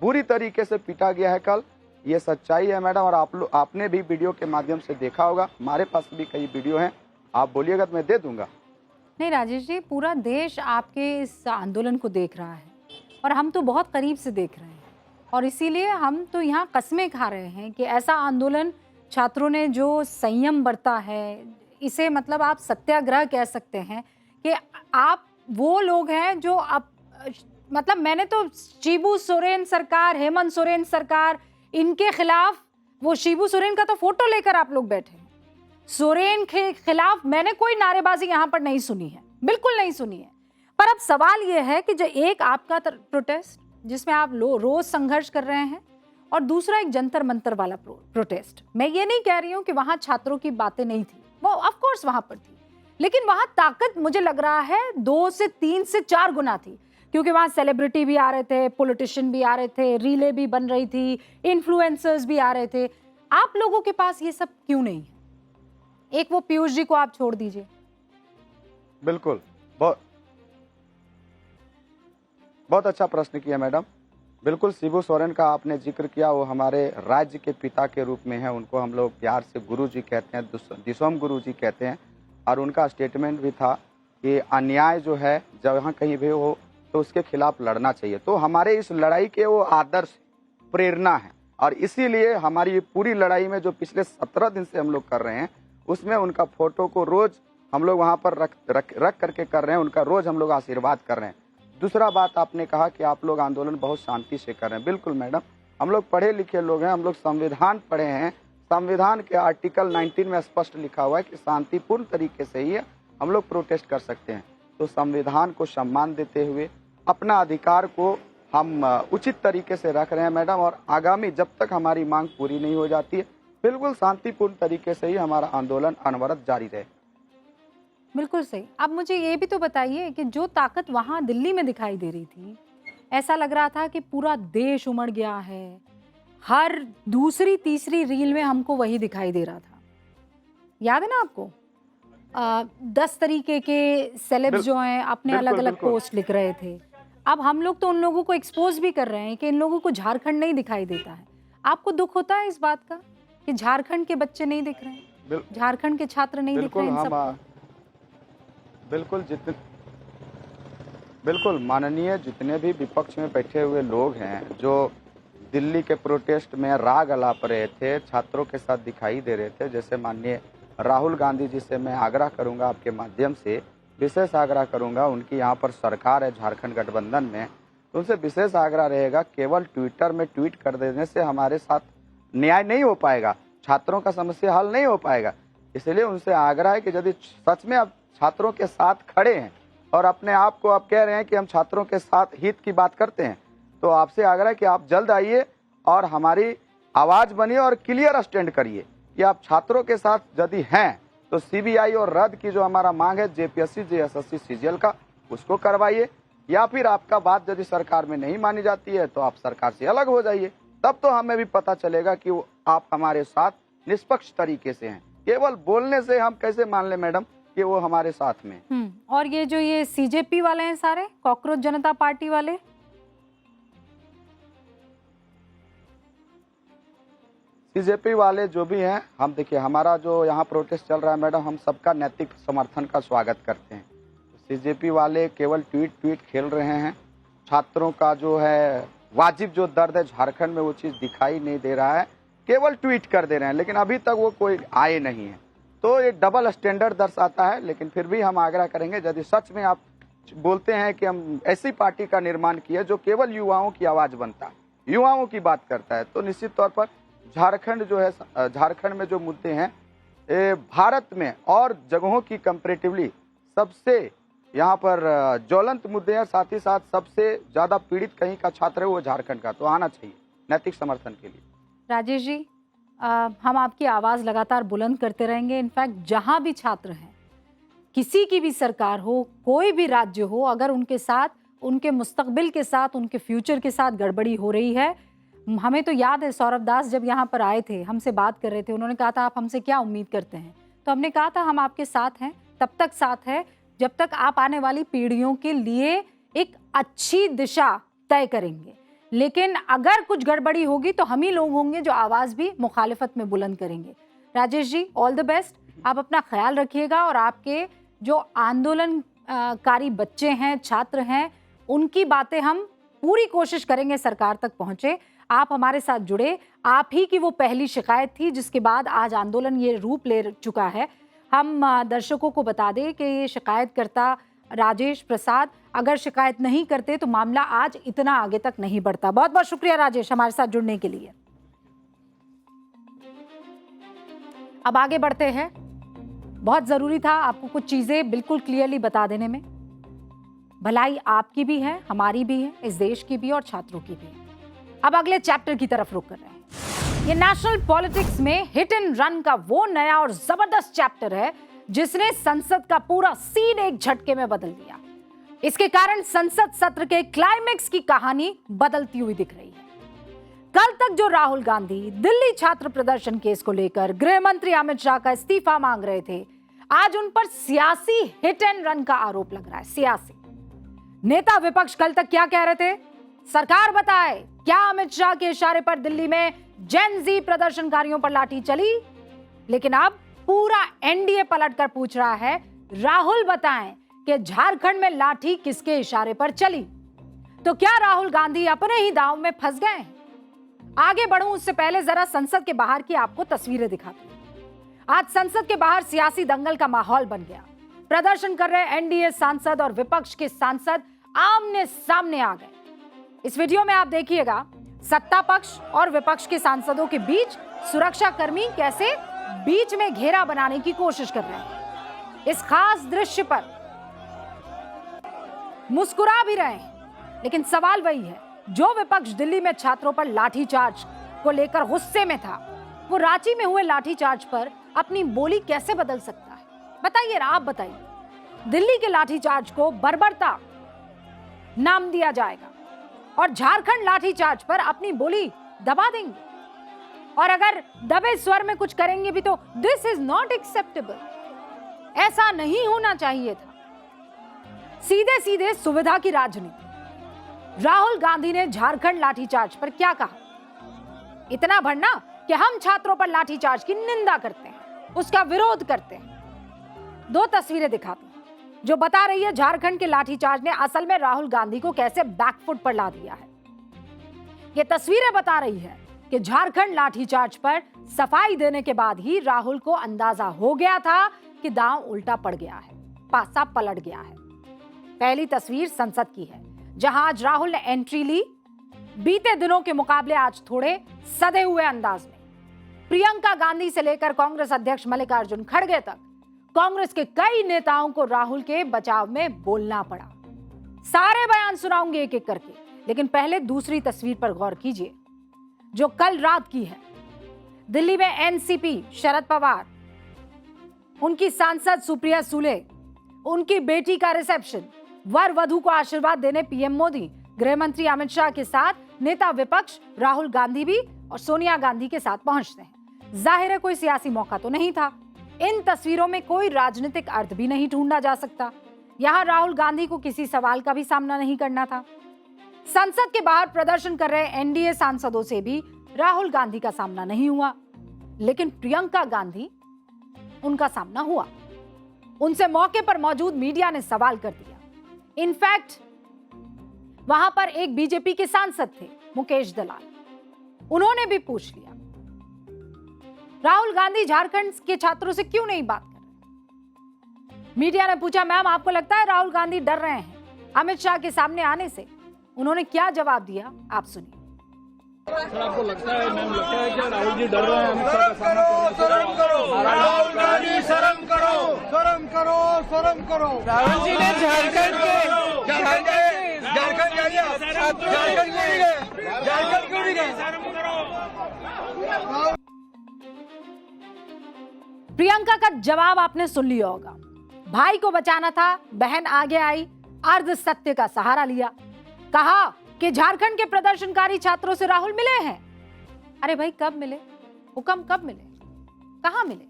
बुरी तरीके से पीटा गया है कल, ये सच्चाई है मैडम। और आपने भी वीडियो के माध्यम से देखा होगा, हमारे पास भी कई वीडियो हैं, आप बोलिएगा तो मैं दे दूंगा। नहीं राजेश जी, पूरा देश आपके इस आंदोलन को देख रहा है और हम तो बहुत करीब से देख रहे हैं, और इसीलिए हम तो यहाँ कस्में खा रहे हैं कि ऐसा आंदोलन छात्रों ने जो संयम बरता है, इसे मतलब आप सत्याग्रह कह सकते हैं कि आप वो लोग हैं जो अब मतलब मैंने तो शिबू सोरेन सरकार, हेमंत सोरेन सरकार, इनके खिलाफ, वो शिबू सोरेन का तो फोटो लेकर आप लोग बैठे हैं। सोरेन के खिलाफ मैंने कोई नारेबाजी यहाँ पर नहीं सुनी है, बिल्कुल नहीं सुनी है। पर अब सवाल ये है कि जो एक आपका प्रोटेस्ट जिसमें आप रोज संघर्ष कर रहे हैं, और दूसरा एक जंतर मंतर वाला प्रोटेस्ट। मैं ये नहीं कह रही हूँ कि वहां छात्रों की बातें नहीं थी, वो ऑफ कोर्स वहां पर थी, लेकिन वहां ताकत मुझे लग रहा है 2 से 3 से 4 गुना थी, क्योंकि वहां सेलिब्रिटी भी आ रहे थे, पॉलिटिशियन भी आ रहे थे, रीले भी बन रही थी, इन्फ्लुएंसर्स भी आ रहे थे। आप लोगों के पास ये सब क्यों नहीं है? एक वो पीयूष जी को आप छोड़ दीजिए। बिल्कुल, बहुत अच्छा प्रश्न किया मैडम। बिल्कुल, शिबू सोरेन का आपने जिक्र किया, वो हमारे राज्य के पिता के रूप में है। उनको हम लोग प्यार से गुरु जी कहते हैं, दिसोम गुरु जी कहते हैं। और उनका स्टेटमेंट भी था कि अन्याय जो है जहाँ कहीं भी हो तो उसके खिलाफ लड़ना चाहिए। तो हमारे इस लड़ाई के वो आदर्श प्रेरणा है, और इसीलिए हमारी ये पूरी लड़ाई में जो पिछले 17 दिन से हम लोग कर रहे हैं, उसमें उनका फोटो को रोज हम लोग वहाँ पर रख करके कर रहे हैं। उनका रोज हम लोग आशीर्वाद कर रहे हैं। दूसरा बात, आपने कहा कि आप लोग आंदोलन बहुत शांति से कर रहे हैं। बिल्कुल मैडम, हम लोग पढ़े लिखे लोग हैं, हम लोग संविधान पढ़े हैं। संविधान के आर्टिकल 19 में स्पष्ट लिखा हुआ है कि शांतिपूर्ण तरीके से ही हम लोग प्रोटेस्ट कर सकते हैं। तो संविधान को सम्मान देते हुए अपना अधिकार को हम उचित तरीके से रख रहे हैं मैडम। और आगामी जब तक हमारी मांग पूरी नहीं हो जाती है, बिल्कुल शांतिपूर्ण तरीके से ही हमारा आंदोलन अनवरत जारी रहे। बिल्कुल सही। अब मुझे ये भी तो बताइए कि जो ताकत वहां दिल्ली में दिखाई दे रही थी, ऐसा लग रहा था कि पूरा देश उमड़ गया है। हर दूसरी तीसरी रील में हमको वही दिखाई दे रहा था। याद है ना आपको? 10 तरीके के सेलेब्स जो हैं अपने अलग अलग पोस्ट लिख रहे थे। अब हम लोग तो उन लोगों को एक्सपोज भी कर रहे हैं कि इन लोगों को झारखंड नहीं दिखाई देता है। आपको दुख होता है इस बात का कि झारखंड के बच्चे नहीं दिख रहे हैं, झारखंड के छात्र नहीं दिख रहे हैं? इन सबको बिल्कुल माननीय जितने भी विपक्ष में बैठे हुए लोग हैं, जो दिल्ली के प्रोटेस्ट में राग अलाप रहे थे, छात्रों के साथ दिखाई दे रहे थे, जैसे माननीय राहुल गांधी जी से मैं आग्रह करूंगा, आपके माध्यम से विशेष आग्रह करूंगा। उनकी यहाँ पर सरकार है झारखंड गठबंधन में, तो उनसे विशेष आग्रह रहेगा, केवल ट्विटर में ट्वीट कर देने से हमारे साथ न्याय नहीं हो पाएगा, छात्रों का समस्या हल नहीं हो पाएगा। इसलिए उनसे आग्रह है कि यदि सच में आप छात्रों के साथ खड़े हैं और अपने आप को आप कह रहे हैं कि हम छात्रों के साथ हित की बात करते हैं, तो आपसे आग्रह है कि आप जल्द आइए और हमारी आवाज बनिए और क्लियर स्टैंड करिए कि आप छात्रों के साथ यदि हैं तो सीबीआई और रद्द की जो हमारा मांग है जेपीएससी जेएसएससी सीजीएल का, उसको करवाइए। या फिर आपका बात यदि सरकार में नहीं मानी जाती है तो आप सरकार से अलग हो जाइए। तब तो हमें भी पता चलेगा कि आप हमारे साथ निष्पक्ष तरीके से हैं। केवल बोलने से हम कैसे मान ले मैडम कि वो हमारे साथ में। और ये सीजेपी वाले हैं सारे, कॉकरोच जनता पार्टी वाले, सीजेपी वाले जो भी हैं, हम देखिए हमारा जो यहाँ प्रोटेस्ट चल रहा है मैडम, हम सबका नैतिक समर्थन का स्वागत करते हैं। सीजेपी वाले केवल ट्वीट खेल रहे हैं। छात्रों का जो है वाजिब जो दर्द है झारखंड में, वो चीज़ दिखाई नहीं दे रहा है, केवल ट्वीट कर दे रहे हैं, लेकिन अभी तक वो कोई आए नहीं है। तो ये डबल स्टैंडर्ड दर्शाता है। लेकिन फिर भी हम आग्रह करेंगे, यदि सच में आप बोलते हैं कि हम ऐसी पार्टी का निर्माण किए जो केवल युवाओं की आवाज़ बनता है, युवाओं की बात करता है, तो निश्चित तौर पर झारखंड जो है, झारखंड में जो मुद्दे हैं भारत में और जगहों की कंपैरेटिवली सबसे यहाँ पर ज्वलंत मुद्दे हैं। साथ ही साथ सबसे ज्यादा पीड़ित कहीं का छात्र है वो झारखंड का, तो आना चाहिए नैतिक समर्थन के लिए। राजेश जी, हम आपकी आवाज़ लगातार बुलंद करते रहेंगे। इनफैक्ट जहाँ भी छात्र हैं, किसी की भी सरकार हो, कोई भी राज्य हो, अगर उनके साथ, उनके मुस्तकबिल के साथ, उनके फ्यूचर के साथ गड़बड़ी हो रही है, हमें तो याद है सौरभ दास जब यहाँ पर आए थे, हमसे बात कर रहे थे, उन्होंने कहा था आप हमसे क्या उम्मीद करते हैं, तो हमने कहा था हम आपके साथ हैं, तब तक साथ है जब तक आप आने वाली पीढ़ियों के लिए एक अच्छी दिशा तय करेंगे। लेकिन अगर कुछ गड़बड़ी होगी तो हम ही लोग होंगे जो आवाज़ भी मुखालिफत में बुलंद करेंगे। Rajesh ji, all the best, आप अपना ख्याल रखिएगा और आपके जो आंदोलनकारी बच्चे हैं, छात्र हैं, उनकी बातें हम पूरी कोशिश करेंगे सरकार तक पहुँचे। आप हमारे साथ जुड़े, आप ही की वो पहली शिकायत थी जिसके बाद आज आंदोलन ये रूप ले चुका है। हम दर्शकों को बता दें कि ये शिकायतकर्ता राजेश प्रसाद अगर शिकायत नहीं करते तो मामला आज इतना आगे तक नहीं बढ़ता। बहुत बहुत शुक्रिया राजेश हमारे साथ जुड़ने के लिए। अब आगे बढ़ते हैं, बहुत जरूरी था आपको कुछ चीजें बिल्कुल क्लियरली बता देने में। भलाई आपकी भी है, हमारी भी है, इस देश की भी और छात्रों की भी। अब अगले चैप्टर की तरफ रुक कर रहे हैं। ये नेशनल पॉलिटिक्स में हिट एंड रन का वो नया और जबरदस्त चैप्टर है जिसने संसद का पूरा सीन एक झटके में बदल दिया। इसके कारण संसद सत्र के क्लाइमेक्स की कहानी बदलती हुई दिख रही है। कल तक जो राहुल गांधी दिल्ली छात्र प्रदर्शन केस को लेकर गृह मंत्री अमित शाह का इस्तीफा मांग रहे थे, आज उन पर सियासी हिट एंड रन का आरोप लग रहा है। सियासी नेता विपक्ष कल तक क्या कह रहे थे? सरकार बताए, क्या अमित शाह के इशारे पर दिल्ली में जेन जी प्रदर्शनकारियों पर लाठी चली? लेकिन अब पूरा एनडीए पलटकर पूछ रहा है, राहुल बताएं कि झारखंड में लाठी किसके इशारे पर चली? तो क्या राहुल गांधी अपने ही दांव में फंस गए? आगे बढ़ूं उससे पहले जरा संसद के बाहर की आपको तस्वीरें दिखाती हूं। आज संसद के बाहर सियासी दंगल का माहौल बन गया। प्रदर्शन कर रहे एनडीए सांसद और विपक्ष के सांसद आमने सामने आ गए। इस वीडियो में आप देखिएगा, सत्ता पक्ष और विपक्ष के सांसदों के बीच सुरक्षा कर्मी कैसे बीच में घेरा बनाने की कोशिश कर रहे हैं। इस खास दृश्य पर मुस्कुरा भी रहे हैं, लेकिन सवाल वही है, जो विपक्ष दिल्ली में छात्रों पर लाठीचार्ज को लेकर गुस्से में था, वो रांची में हुए लाठीचार्ज पर अपनी बोली कैसे बदल सकता है? बताइए ना, आप बताइए। दिल्ली के लाठीचार्ज को बर्बरता नाम दिया जाएगा और झारखंड लाठीचार्ज पर अपनी बोली दबा देंगे, और अगर दबे स्वर में कुछ करेंगे भी तो दिस इज नॉट एक्सेप्टेबल। ऐसा नहीं होना चाहिए था। सीधे सीधे सुविधा की राजनीति। राहुल गांधी ने झारखंड लाठीचार्ज पर क्या कहा? इतना भरना कि हम छात्रों पर लाठीचार्ज की निंदा करते हैं, उसका विरोध करते हैं। दो तस्वीरें दिखाती हैं जो बता रही है झारखंड के लाठीचार्ज ने असल में राहुल गांधी को कैसे बैकफुट पर ला दिया है। ये तस्वीरें बता रही है कि झारखंड लाठीचार्ज पर सफाई देने के बाद ही राहुल को अंदाजा हो गया था कि दांव उल्टा पड़ गया है, पासा पलट गया है। पहली तस्वीर संसद की है, जहां आज राहुल ने एंट्री ली। बीते दिनों के मुकाबले आज थोड़े सधे हुए अंदाज में। प्रियंका गांधी से लेकर कांग्रेस अध्यक्ष मल्लिकार्जुन खड़गे तक कांग्रेस के कई नेताओं को राहुल के बचाव में बोलना पड़ा। सारे बयान सुनाऊंगे एक एक करके, लेकिन पहले दूसरी तस्वीर पर गौर कीजिए जो कल रात की है। दिल्ली में एनसीपी शरद पवार, उनकी सांसद सुप्रिया सुले, उनकी बेटी का रिसेप्शन, वर वधू को आशीर्वाद देने पीएम मोदी, गृह मंत्री अमित शाह के साथ नेता विपक्ष राहुल गांधी भी और सोनिया गांधी के साथ पहुंचते हैं। जाहिर है कोई सियासी मौका तो नहीं था। इन तस्वीरों में कोई राजनीतिक अर्थ भी नहीं ढूंढा जा सकता। यहां राहुल गांधी को किसी सवाल का भी सामना नहीं करना था। संसद के बाहर प्रदर्शन कर रहे एनडीए सांसदों से भी राहुल गांधी का सामना नहीं हुआ, लेकिन प्रियंका गांधी, उनका सामना हुआ। उनसे मौके पर मौजूद मीडिया ने सवाल कर दिया। इनफैक्ट वहां पर एक बीजेपी के सांसद थे, मुकेश दलाल, उन्होंने भी पूछ लिया, राहुल गांधी झारखंड के छात्रों से क्यों नहीं बात कर रहे? मीडिया ने पूछा, मैम आपको लगता है राहुल गांधी डर रहे हैं अमित शाह के सामने आने से? उन्होंने क्या जवाब दिया, आप सुनिए। सर आपको लगता है, मैम लगता है कि राहुल जी डर रहे हैं अमित शाह का सामना करने से? शर्म करो राहुल गांधी, शर्म करो, शर्म करो, शर्म करो। राहुल जी ने झारखंड क्यों नहीं गए? प्रियंका का जवाब आपने सुन लिया होगा। भाई को बचाना था, बहन आगे आई, अर्ध सत्य का सहारा लिया, कहा कि झारखंड के प्रदर्शनकारी छात्रों से राहुल मिले हैं। अरे भाई कब मिले? हुक्म कब मिले? कहां मिले?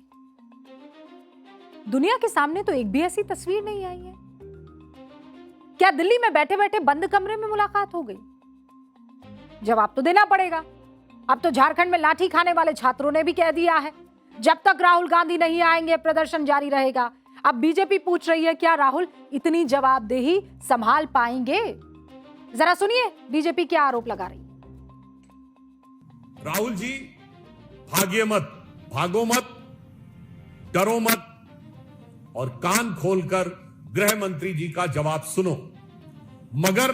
दुनिया के सामने तो एक भी ऐसी तस्वीर नहीं आई है। क्या दिल्ली में बैठे बैठे बंद कमरे में मुलाकात हो गई? जवाब तो देना पड़ेगा। अब तो झारखंड में लाठी खाने वाले छात्रों ने भी कह दिया है, जब तक राहुल गांधी नहीं आएंगे प्रदर्शन जारी रहेगा। अब बीजेपी पूछ रही है, क्या राहुल इतनी जवाबदेही संभाल पाएंगे? जरा सुनिए बीजेपी क्या आरोप लगा रही है। राहुल जी भागिए मत, भागो मत, डरो मत और कान खोलकर गृह मंत्री जी का जवाब सुनो। मगर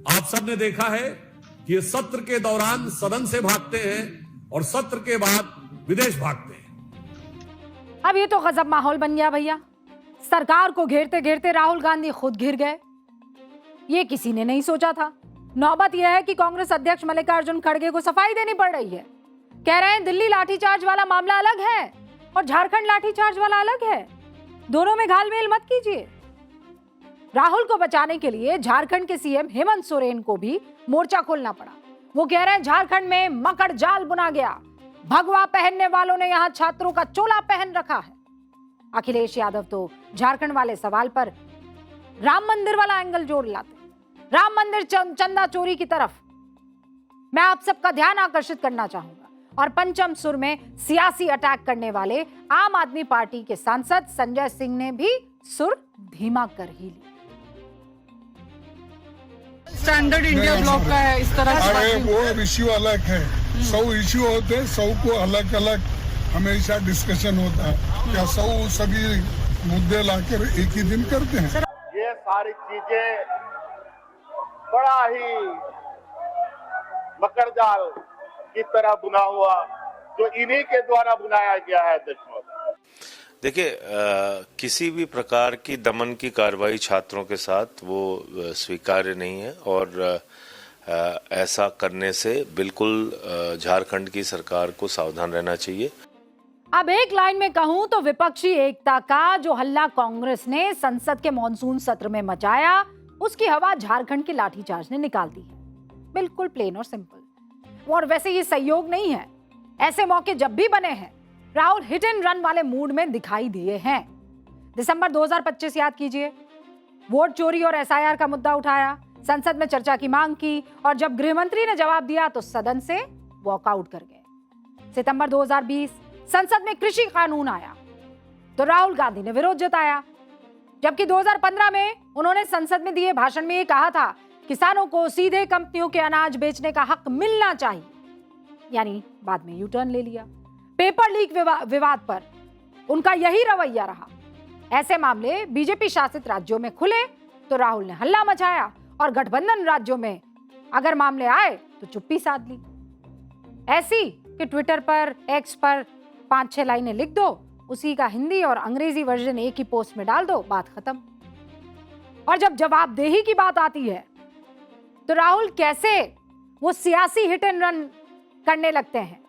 आप सबने देखा है कि ये सत्र के दौरान सदन से भागते हैं और सत्र के बाद विदेश भागते हैं। अब ये तो गजब माहौल बन गया भैया। सरकार को घेरते घेरते राहुल गांधी खुद घिर गए। ये किसी ने नहीं सोचा था। नौबत यह है कि कांग्रेस अध्यक्ष मल्लिकार्जुन खड़गे को सफाई देनी पड़ रही है। कह रहे हैं दिल्ली लाठीचार्ज वाला मामला अलग है और झारखंड लाठीचार्ज वाला अलग है, दोनों में घालमेल मत कीजिए। राहुल को बचाने के लिए झारखंड के सीएम हेमंत सोरेन को भी मोर्चा खोलना पड़ा। वो कह रहे हैं झारखंड में मकड़ जाल बुना गया, भगवा पहनने वालों ने यहां छात्रों का चोला पहन रखा है। अखिलेश यादव तो झारखंड वाले सवाल पर राम मंदिर वाला एंगल जोड़ लाते। राम मंदिर चंदा चोरी की तरफ मैं आप सबका ध्यान आकर्षित करना चाहूंगा। और पंचम सुर में सियासी अटैक करने वाले आम आदमी पार्टी के सांसद संजय सिंह ने भी सुर धीमा कर ही लिया। स्टैंडर्ड इंडिया ब्लॉक का है इस तरह से। अरे वो इश्यू अलग है, 100 इश्यू होते हैं, 100 को अलग अलग हमेशा डिस्कशन होता है। क्या 100 सभी मुद्दे लाकर एक ही दिन करते हैं? ये सारी चीजें बड़ा ही मकड़जाल की तरह बुना हुआ, जो इन्हीं के द्वारा बुनाया गया है दुश्मन। देखिए, किसी भी प्रकार की दमन की कार्रवाई छात्रों के साथ वो स्वीकार्य नहीं है और ऐसा करने से बिल्कुल झारखंड की सरकार को सावधान रहना चाहिए। अब एक लाइन में कहूं तो विपक्षी एकता का जो हल्ला कांग्रेस ने संसद के मॉनसून सत्र में मचाया, उसकी हवा झारखंड के लाठीचार्ज ने निकाल दी है। बिल्कुल प्लेन और सिंपल। और वैसे ये संयोग नहीं है, ऐसे मौके जब भी बने हैं राहुल हिट एंड रन वाले मूड में दिखाई दिए हैं। दिसंबर 2025 याद कीजिए, वोट चोरी और एसआईआर का मुद्दा उठाया, संसद में चर्चा की मांग की और जब गृह मंत्री ने जवाब दिया तो सदन से वॉकआउट कर गए। सितंबर 2020 संसद में कृषि कानून आया तो राहुल गांधी ने विरोध जताया, जबकि 2015 में उन्होंने संसद में दिए भाषण में ये कहा था किसानों को सीधे कंपनियों के अनाज बेचने का हक मिलना चाहिए, यानी बाद में यू टर्न ले लिया। पेपर लीक विवाद पर उनका यही रवैया रहा। ऐसे मामले बीजेपी शासित राज्यों में खुले तो राहुल ने हल्ला मचाया और गठबंधन राज्यों में अगर मामले आए तो चुप्पी साध ली। ऐसी कि ट्विटर पर, एक्स पर 5-6 लाइनें लिख दो, उसी का हिंदी और अंग्रेजी वर्जन एक ही पोस्ट में डाल दो, बात खत्म। और जब जवाबदेही की बात आती है तो राहुल कैसे वो सियासी हिट एंड रन करने लगते हैं,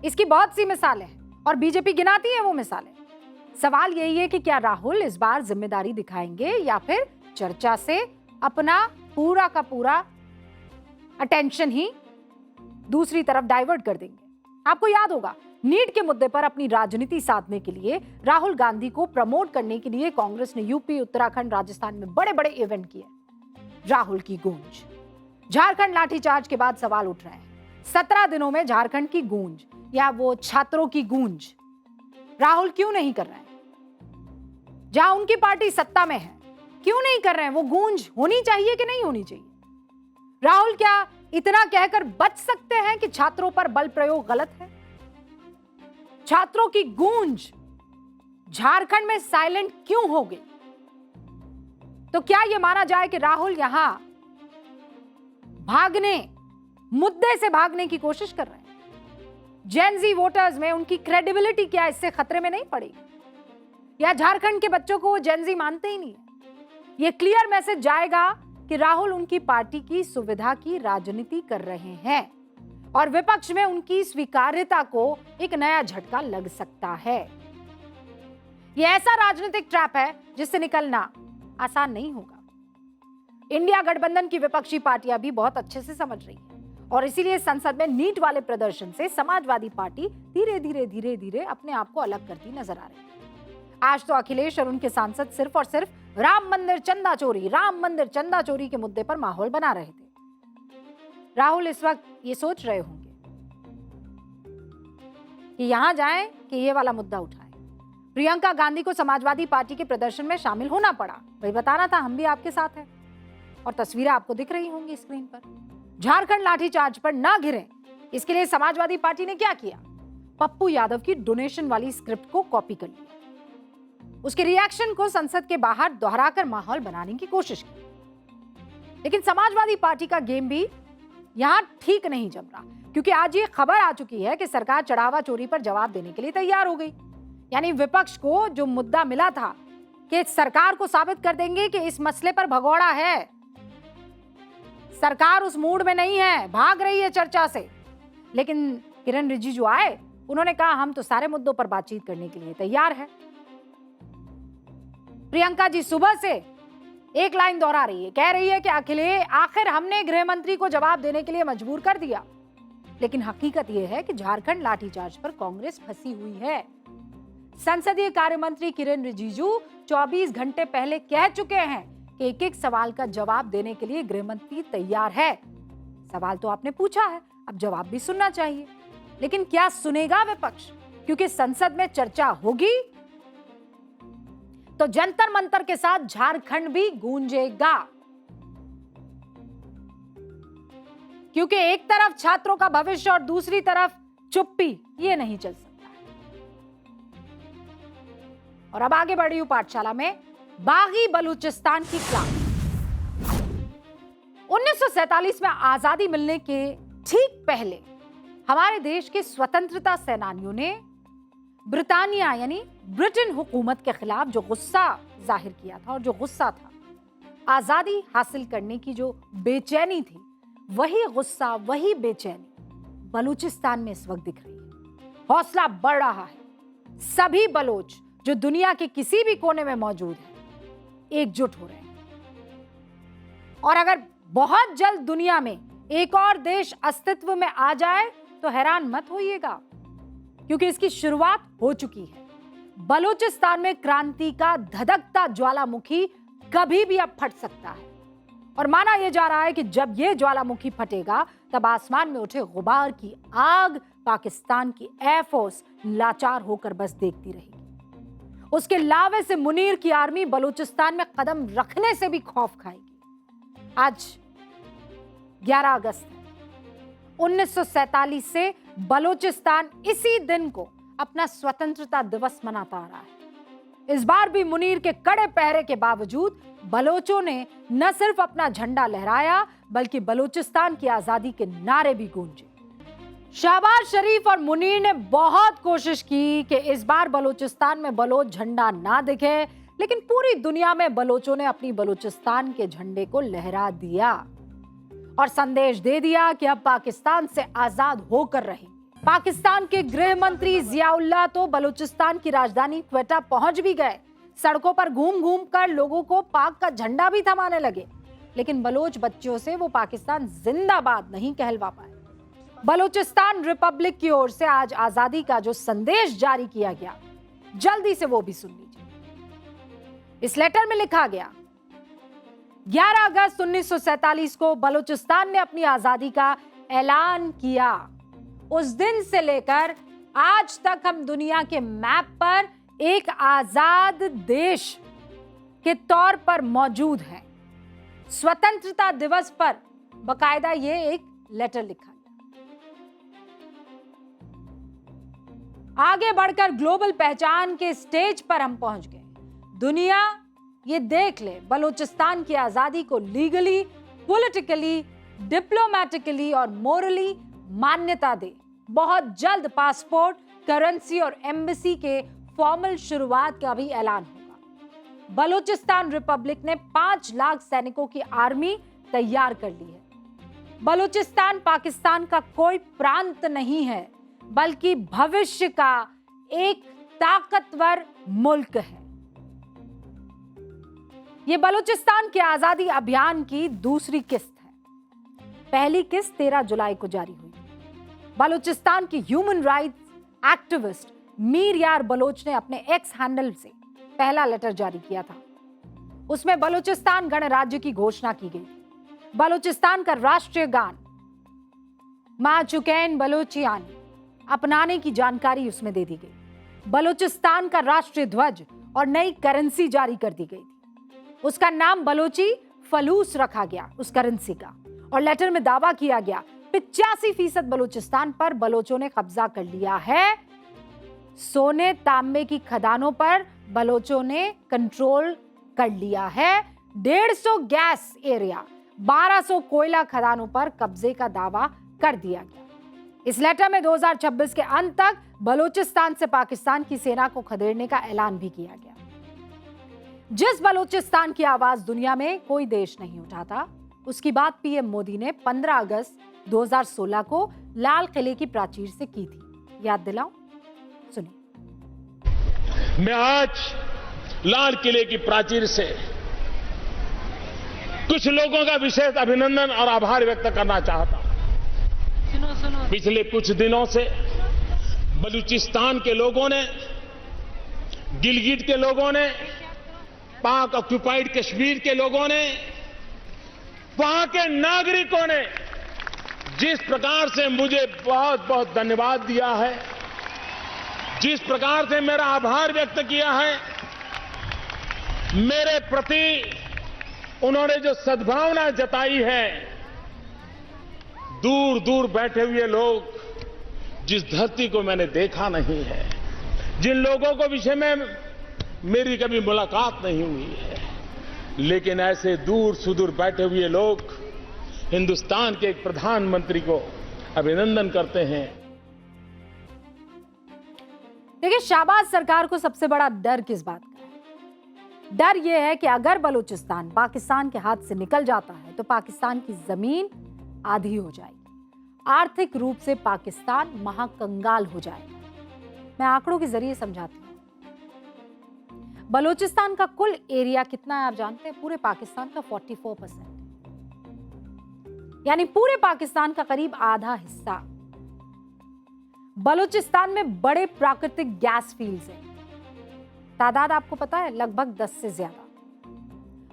इसकी बहुत सी मिसालें हैं और बीजेपी गिनाती है वो मिसालें। सवाल यही है कि क्या राहुल इस बार जिम्मेदारी दिखाएंगे या फिर चर्चा से अपना पूरा का पूरा अटेंशन ही दूसरी तरफ डाइवर्ट कर देंगे। आपको याद होगा, नीट के मुद्दे पर अपनी राजनीति साधने के लिए राहुल गांधी को प्रमोट करने के लिए कांग्रेस ने यूपी, उत्तराखंड, राजस्थान में बड़े बड़े इवेंट किए। राहुल की गूंज। झारखंड लाठीचार्ज के बाद सवाल उठ रहे हैं, 17 दिनों में झारखंड की गूंज या वो छात्रों की गूंज राहुल क्यों नहीं कर रहे हैं? जहां उनकी पार्टी सत्ता में है, क्यों नहीं कर रहे हैं? वो गूंज होनी चाहिए कि नहीं होनी चाहिए? राहुल क्या इतना कहकर बच सकते हैं कि छात्रों पर बल प्रयोग गलत है? छात्रों की गूंज झारखंड में साइलेंट क्यों हो गई? तो क्या यह माना जाए कि राहुल यहां मुद्दे से भागने की कोशिश कर रहे हैं? जेन-ज़ी वोटर्स में उनकी क्रेडिबिलिटी क्या इससे खतरे में नहीं पड़ेगी? या झारखंड के बच्चों को वो जेन-ज़ी मानते ही नहीं है? ये क्लियर मैसेज जाएगा कि राहुल उनकी पार्टी की सुविधा की राजनीति कर रहे हैं और विपक्ष में उनकी स्वीकार्यता को एक नया झटका लग सकता है। यह ऐसा राजनीतिक ट्रैप है जिससे निकलना आसान नहीं होगा। इंडिया गठबंधन की विपक्षी पार्टियां भी बहुत अच्छे से समझ रही हैं और इसीलिए संसद में नीट वाले प्रदर्शन से समाजवादी पार्टी धीरे धीरे अपने आप को अलग करती नजर आ रही है। आज तो अखिलेश और उनके सांसद सिर्फ और सिर्फ राम मंदिर चंदा चोरी के मुद्दे पर माहौल बना रहे थे। राहुल इस वक्त ये सोच रहे होंगे कि यहां जाएं कि ये वाला मुद्दा उठाएं। प्रियंका गांधी को समाजवादी पार्टी के प्रदर्शन में शामिल होना पड़ा, वही बताना था हम भी आपके साथ हैं और तस्वीरें आपको दिख रही होंगी स्क्रीन पर। झारखंड लाठीचार्ज पर ना घिरे, इसके लिए समाजवादी पार्टी ने क्या किया? पप्पू यादव की डोनेशन वाली स्क्रिप्ट को कॉपी कर लिया, उसके रिएक्शन को संसद के बाहर दोहराकर माहौल बनाने की कोशिश की। लेकिन समाजवादी पार्टी का गेम भी यहां ठीक नहीं जम रहा, क्योंकि आज ये खबर आ चुकी है कि सरकार चढ़ावा चोरी पर जवाब देने के लिए तैयार हो गई। यानी विपक्ष को जो मुद्दा मिला था कि सरकार को साबित कर देंगे कि इस मसले पर भगोड़ा है, सरकार उस मूड में नहीं है, भाग रही है चर्चा से। लेकिन किरण रिजिजू आए, उन्होंने कहा हम तो सारे मुद्दों पर बातचीत करने के लिए तैयार हैं। प्रियंका जी सुबह से एक लाइन दोहरा रही है, कह रही है कि आखिर हमने गृह मंत्री को जवाब देने के लिए मजबूर कर दिया। लेकिन हकीकत यह है कि झारखंड लाठीचार्ज पर कांग्रेस फंसी हुई है। संसदीय कार्य मंत्री किरेन रिजिजू 24 घंटे पहले कह चुके हैं कि एक एक सवाल का जवाब देने के लिए गृह मंत्री तैयार है। सवाल तो आपने पूछा है, अब जवाब भी सुनना चाहिए। लेकिन क्या सुनेगा विपक्ष? क्योंकि संसद में चर्चा होगी तो जंतर मंतर के साथ झारखंड भी गूंजेगा। क्योंकि एक तरफ छात्रों का भविष्य और दूसरी तरफ चुप्पी, ये नहीं चल सकता। और अब आगे बढ़ी हूं पाठशाला में बागी बलूचिस्तान की क्लास। 1947 में आजादी मिलने के ठीक पहले हमारे देश के स्वतंत्रता सेनानियों ने ब्रिटानिया यानी ब्रिटेन हुकूमत के खिलाफ जो गुस्सा जाहिर किया था, और जो गुस्सा था आजादी हासिल करने की जो बेचैनी थी, वही गुस्सा, वही बेचैनी बलूचिस्तान में इस वक्त दिख रही है। हौसला बढ़ रहा है। सभी बलोच जो दुनिया के किसी भी कोने में मौजूद हैं, एकजुट हो रहे हैं। और अगर बहुत जल्द दुनिया में एक और देश अस्तित्व में आ जाए तो हैरान मत होइएगा, क्योंकि इसकी शुरुआत हो चुकी है। बलूचिस्तान में क्रांति का धधकता ज्वालामुखी कभी भी अब फट सकता है। और माना यह जा रहा है कि जब यह ज्वालामुखी फटेगा तब आसमान में उठे गुबार की आग पाकिस्तान की एयरफोर्स लाचार होकर बस देखती रहेगी। उसके लावे से मुनीर की आर्मी बलूचिस्तान में कदम रखने से भी खौफ खाएगी। आज 11 अगस्त है। 1947 से बलूचिस्तान इसी दिन को अपना स्वतंत्रता दिवस मनाता आ रहा है। इस बार भी मुनीर के कड़े पहरे के बावजूद बलोचों ने न सिर्फ अपना झंडा लहराया, बल्कि बलूचिस्तान की आजादी के नारे भी गूंजे। शहबाज शरीफ और मुनीर ने बहुत कोशिश की कि इस बार बलूचिस्तान में बलोच झंडा ना दिखे, लेकिन पूरी दुनिया में बलोचों ने अपनी बलूचिस्तान के झंडे को लहरा दिया और संदेश दे दिया कि अब पाकिस्तान से आजाद होकर रहेंगे। पाकिस्तान के गृह मंत्री जियाउल्लाह तो बलूचिस्तान की राजधानी क्वेटा पहुंच भी गए। सड़कों पर घूम घूम कर लोगों को पाक का झंडा भी थमाने लगे, लेकिन बलोच बच्चों से वो पाकिस्तान जिंदाबाद नहीं कहलवा पाए। बलूचिस्तान रिपब्लिक की ओर से आज आजादी का जो संदेश जारी किया गया, जल्दी से वो भी सुन लीजिए। इस लेटर में लिखा गया, 11 अगस्त 1947 को बलूचिस्तान ने अपनी आजादी का ऐलान किया। उस दिन से लेकर आज तक हम दुनिया के मैप पर एक आजाद देश के तौर पर मौजूद हैं। स्वतंत्रता दिवस पर बकायदा ये एक लेटर लिखा गया। आगे बढ़कर ग्लोबल पहचान के स्टेज पर हम पहुंच गए। दुनिया ये देख ले बलूचिस्तान की आजादी को लीगली, पॉलिटिकली, डिप्लोमेटिकली और मोरली मान्यता दे। बहुत जल्द पासपोर्ट, करेंसी और एम्बेसी के फॉर्मल शुरुआत का भी ऐलान होगा। बलूचिस्तान रिपब्लिक ने 5 लाख सैनिकों की आर्मी तैयार कर ली है। बलूचिस्तान पाकिस्तान का कोई प्रांत नहीं है, बल्कि भविष्य का एक ताकतवर मुल्क है। ये बलूचिस्तान के आजादी अभियान की दूसरी किस्त है। पहली किस्त 13 जुलाई को जारी हुई। बलूचिस्तान की ह्यूमन राइट्स एक्टिविस्ट मीर यार बलोच ने अपने एक्स हैंडल से पहला लेटर जारी किया था। उसमें बलूचिस्तान गणराज्य की घोषणा की गई। बलूचिस्तान का राष्ट्रीय गान माचुकैन बलोचियानी अपनाने की जानकारी उसमें दे दी गई। बलूचिस्तान का राष्ट्रीय ध्वज और नई करेंसी जारी कर दी गई। उसका नाम बलोची फलूस रखा गया उस करेंसी का, और लेटर में दावा किया गया 85% बलूचिस्तान पर बलोचों ने कब्जा कर लिया है। सोने तांबे की खदानों पर बलोचों ने कंट्रोल कर लिया है। 150 गैस एरिया, 1200 कोयला खदानों पर कब्जे का दावा कर दिया गया। इस लेटर में 2026 के अंत तक बलूचिस्तान से पाकिस्तान की सेना को खदेड़ने का ऐलान भी किया गया। जिस बलूचिस्तान की आवाज दुनिया में कोई देश नहीं उठाता, उसकी बात पीएम मोदी ने 15 अगस्त 2016 को लाल किले की प्राचीर से की थी। याद दिलाऊं, सुनिए। मैं आज लाल किले की प्राचीर से कुछ लोगों का विशेष अभिनंदन और आभार व्यक्त करना चाहता हूं। पिछले कुछ दिनों से बलूचिस्तान के लोगों ने, गिलगिट के लोगों ने, पाक ऑक्युपाइड कश्मीर के लोगों ने, वहां के नागरिकों ने जिस प्रकार से मुझे बहुत बहुत धन्यवाद दिया है, जिस प्रकार से मेरा आभार व्यक्त किया है, मेरे प्रति उन्होंने जो सद्भावना जताई है, दूर दूर बैठे हुए लोग, जिस धरती को मैंने देखा नहीं है, जिन लोगों को विषय में मेरी कभी मुलाकात नहीं हुई है, लेकिन ऐसे दूर सुदूर बैठे हुए लोग हिंदुस्तान के एक प्रधानमंत्री को अभिनंदन करते हैं। देखिए, शाहबाज सरकार को सबसे बड़ा डर किस बात का है? डर यह है कि अगर बलूचिस्तान पाकिस्तान के हाथ से निकल जाता है तो पाकिस्तान की जमीन आधी हो जाएगी, आर्थिक रूप से पाकिस्तान महाकंगाल हो जाएगा। मैं आंकड़ों के जरिए समझाती हूँ। बलूचिस्तान का कुल एरिया कितना है आप जानते हैं? पूरे पाकिस्तान का 44%, यानी पूरे पाकिस्तान का करीब आधा हिस्सा। बलूचिस्तान में बड़े प्राकृतिक गैस फील्ड्स हैं, तादाद आपको पता है, लगभग 10 से ज्यादा।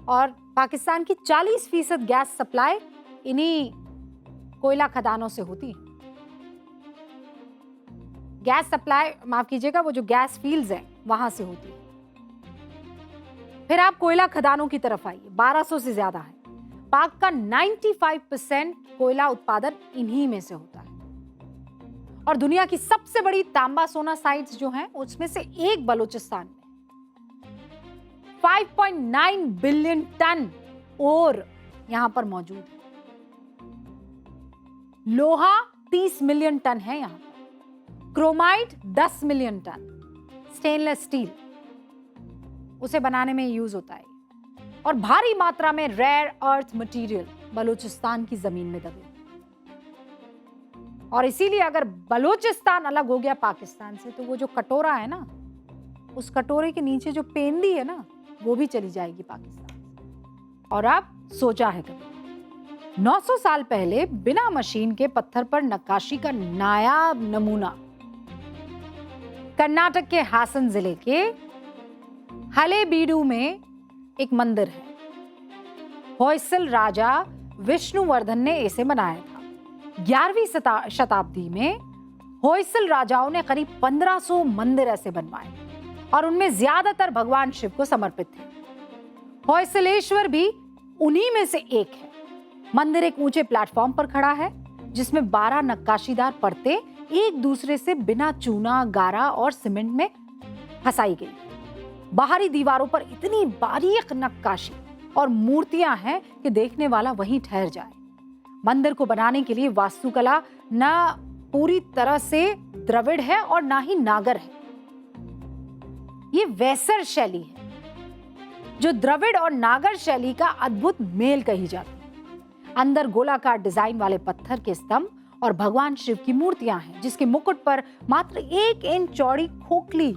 और पाकिस्तान की 40% गैस सप्लाई इन्हीं कोयला खदानों से होती है। गैस सप्लाई, माफ कीजिएगा, वो जो गैस फील्ड्स हैं वहां से होती है। फिर आप कोयला खदानों की तरफ आइए, 1200 से ज्यादा है। पाक का 95% कोयला उत्पादन इन्हीं में से होता है। और दुनिया की सबसे बड़ी तांबा सोना साइट्स जो हैं, उसमें से एक बलूचिस्तान में 5.9 बिलियन टन ओर यहां पर मौजूद है। लोहा 30 मिलियन टन है यहां पर, chromite 10 million ton, stainless steel उसे बनाने में यूज होता है, और भारी मात्रा में रेयर अर्थ मटेरियल बलूचिस्तान की जमीन में दबे। और इसीलिए अगर बलूचिस्तान अलग हो गया पाकिस्तान से तो वो जो कटोरा है ना, उस कटोरे के नीचे जो पेंदी है ना, वो भी चली जाएगी पाकिस्तान। और आप सोचा है कभी, 900 साल पहले बिना मशीन के पत्थर पर नक्काशी का नायाब नमूना कर्नाटक के हासन जिले के हलेबीडु में एक मंदिर है। होयसल राजा विष्णुवर्धन ने इसे बनाया था। 11वीं शताब्दी में होयसल राजाओं ने करीब 1500 मंदिर ऐसे बनवाए और उनमें ज्यादातर भगवान शिव को समर्पित थे। होयसलेश्वर भी उन्हीं में से एक है। मंदिर एक ऊंचे प्लेटफॉर्म पर खड़ा है जिसमें 12 नक्काशीदार परतें एक दूसरे से बिना चूना, गारा और सीमेंट में फंसाई गई। बाहरी दीवारों पर इतनी बारीक नक्काशी और मूर्तियां हैं कि देखने वाला वहीं ठहर जाए। मंदिर को बनाने के लिए वास्तुकला न पूरी तरह से द्रविड़ है और ना ही नागर है। ये वैसर शैली है जो द्रविड़ और नागर शैली का अद्भुत मेल कही जाती है। अंदर गोलाकार डिजाइन वाले पत्थर के स्तंभ और भगवान शिव की मूर्तियां हैं जिसके मुकुट पर मात्र 1 इंच चौड़ी खोखली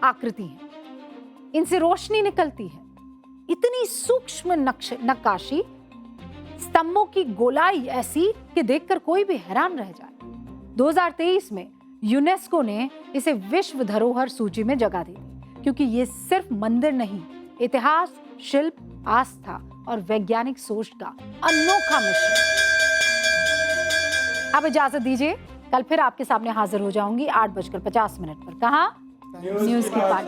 आकृति है। इनसे रोशनी निकलती है। इतनी सूक्ष्म नक्काशी, स्तंभों की गोलाई ऐसी कि देखकर कोई भी हैरान रह जाए। 2023 में यूनेस्को ने इसे विश्व धरोहर सूची में जगह दी क्योंकि ये सिर्फ मंदिर नहीं, इतिहास, शिल्प, आस्था और वैज्ञानिक सोच का अनोखा मिश्रण। अब इजाजत दीजिए, कल फिर आपके सामने हाजिर हो जाऊंगी 8:50 पर। कहां? न्यूज़ की पाँच।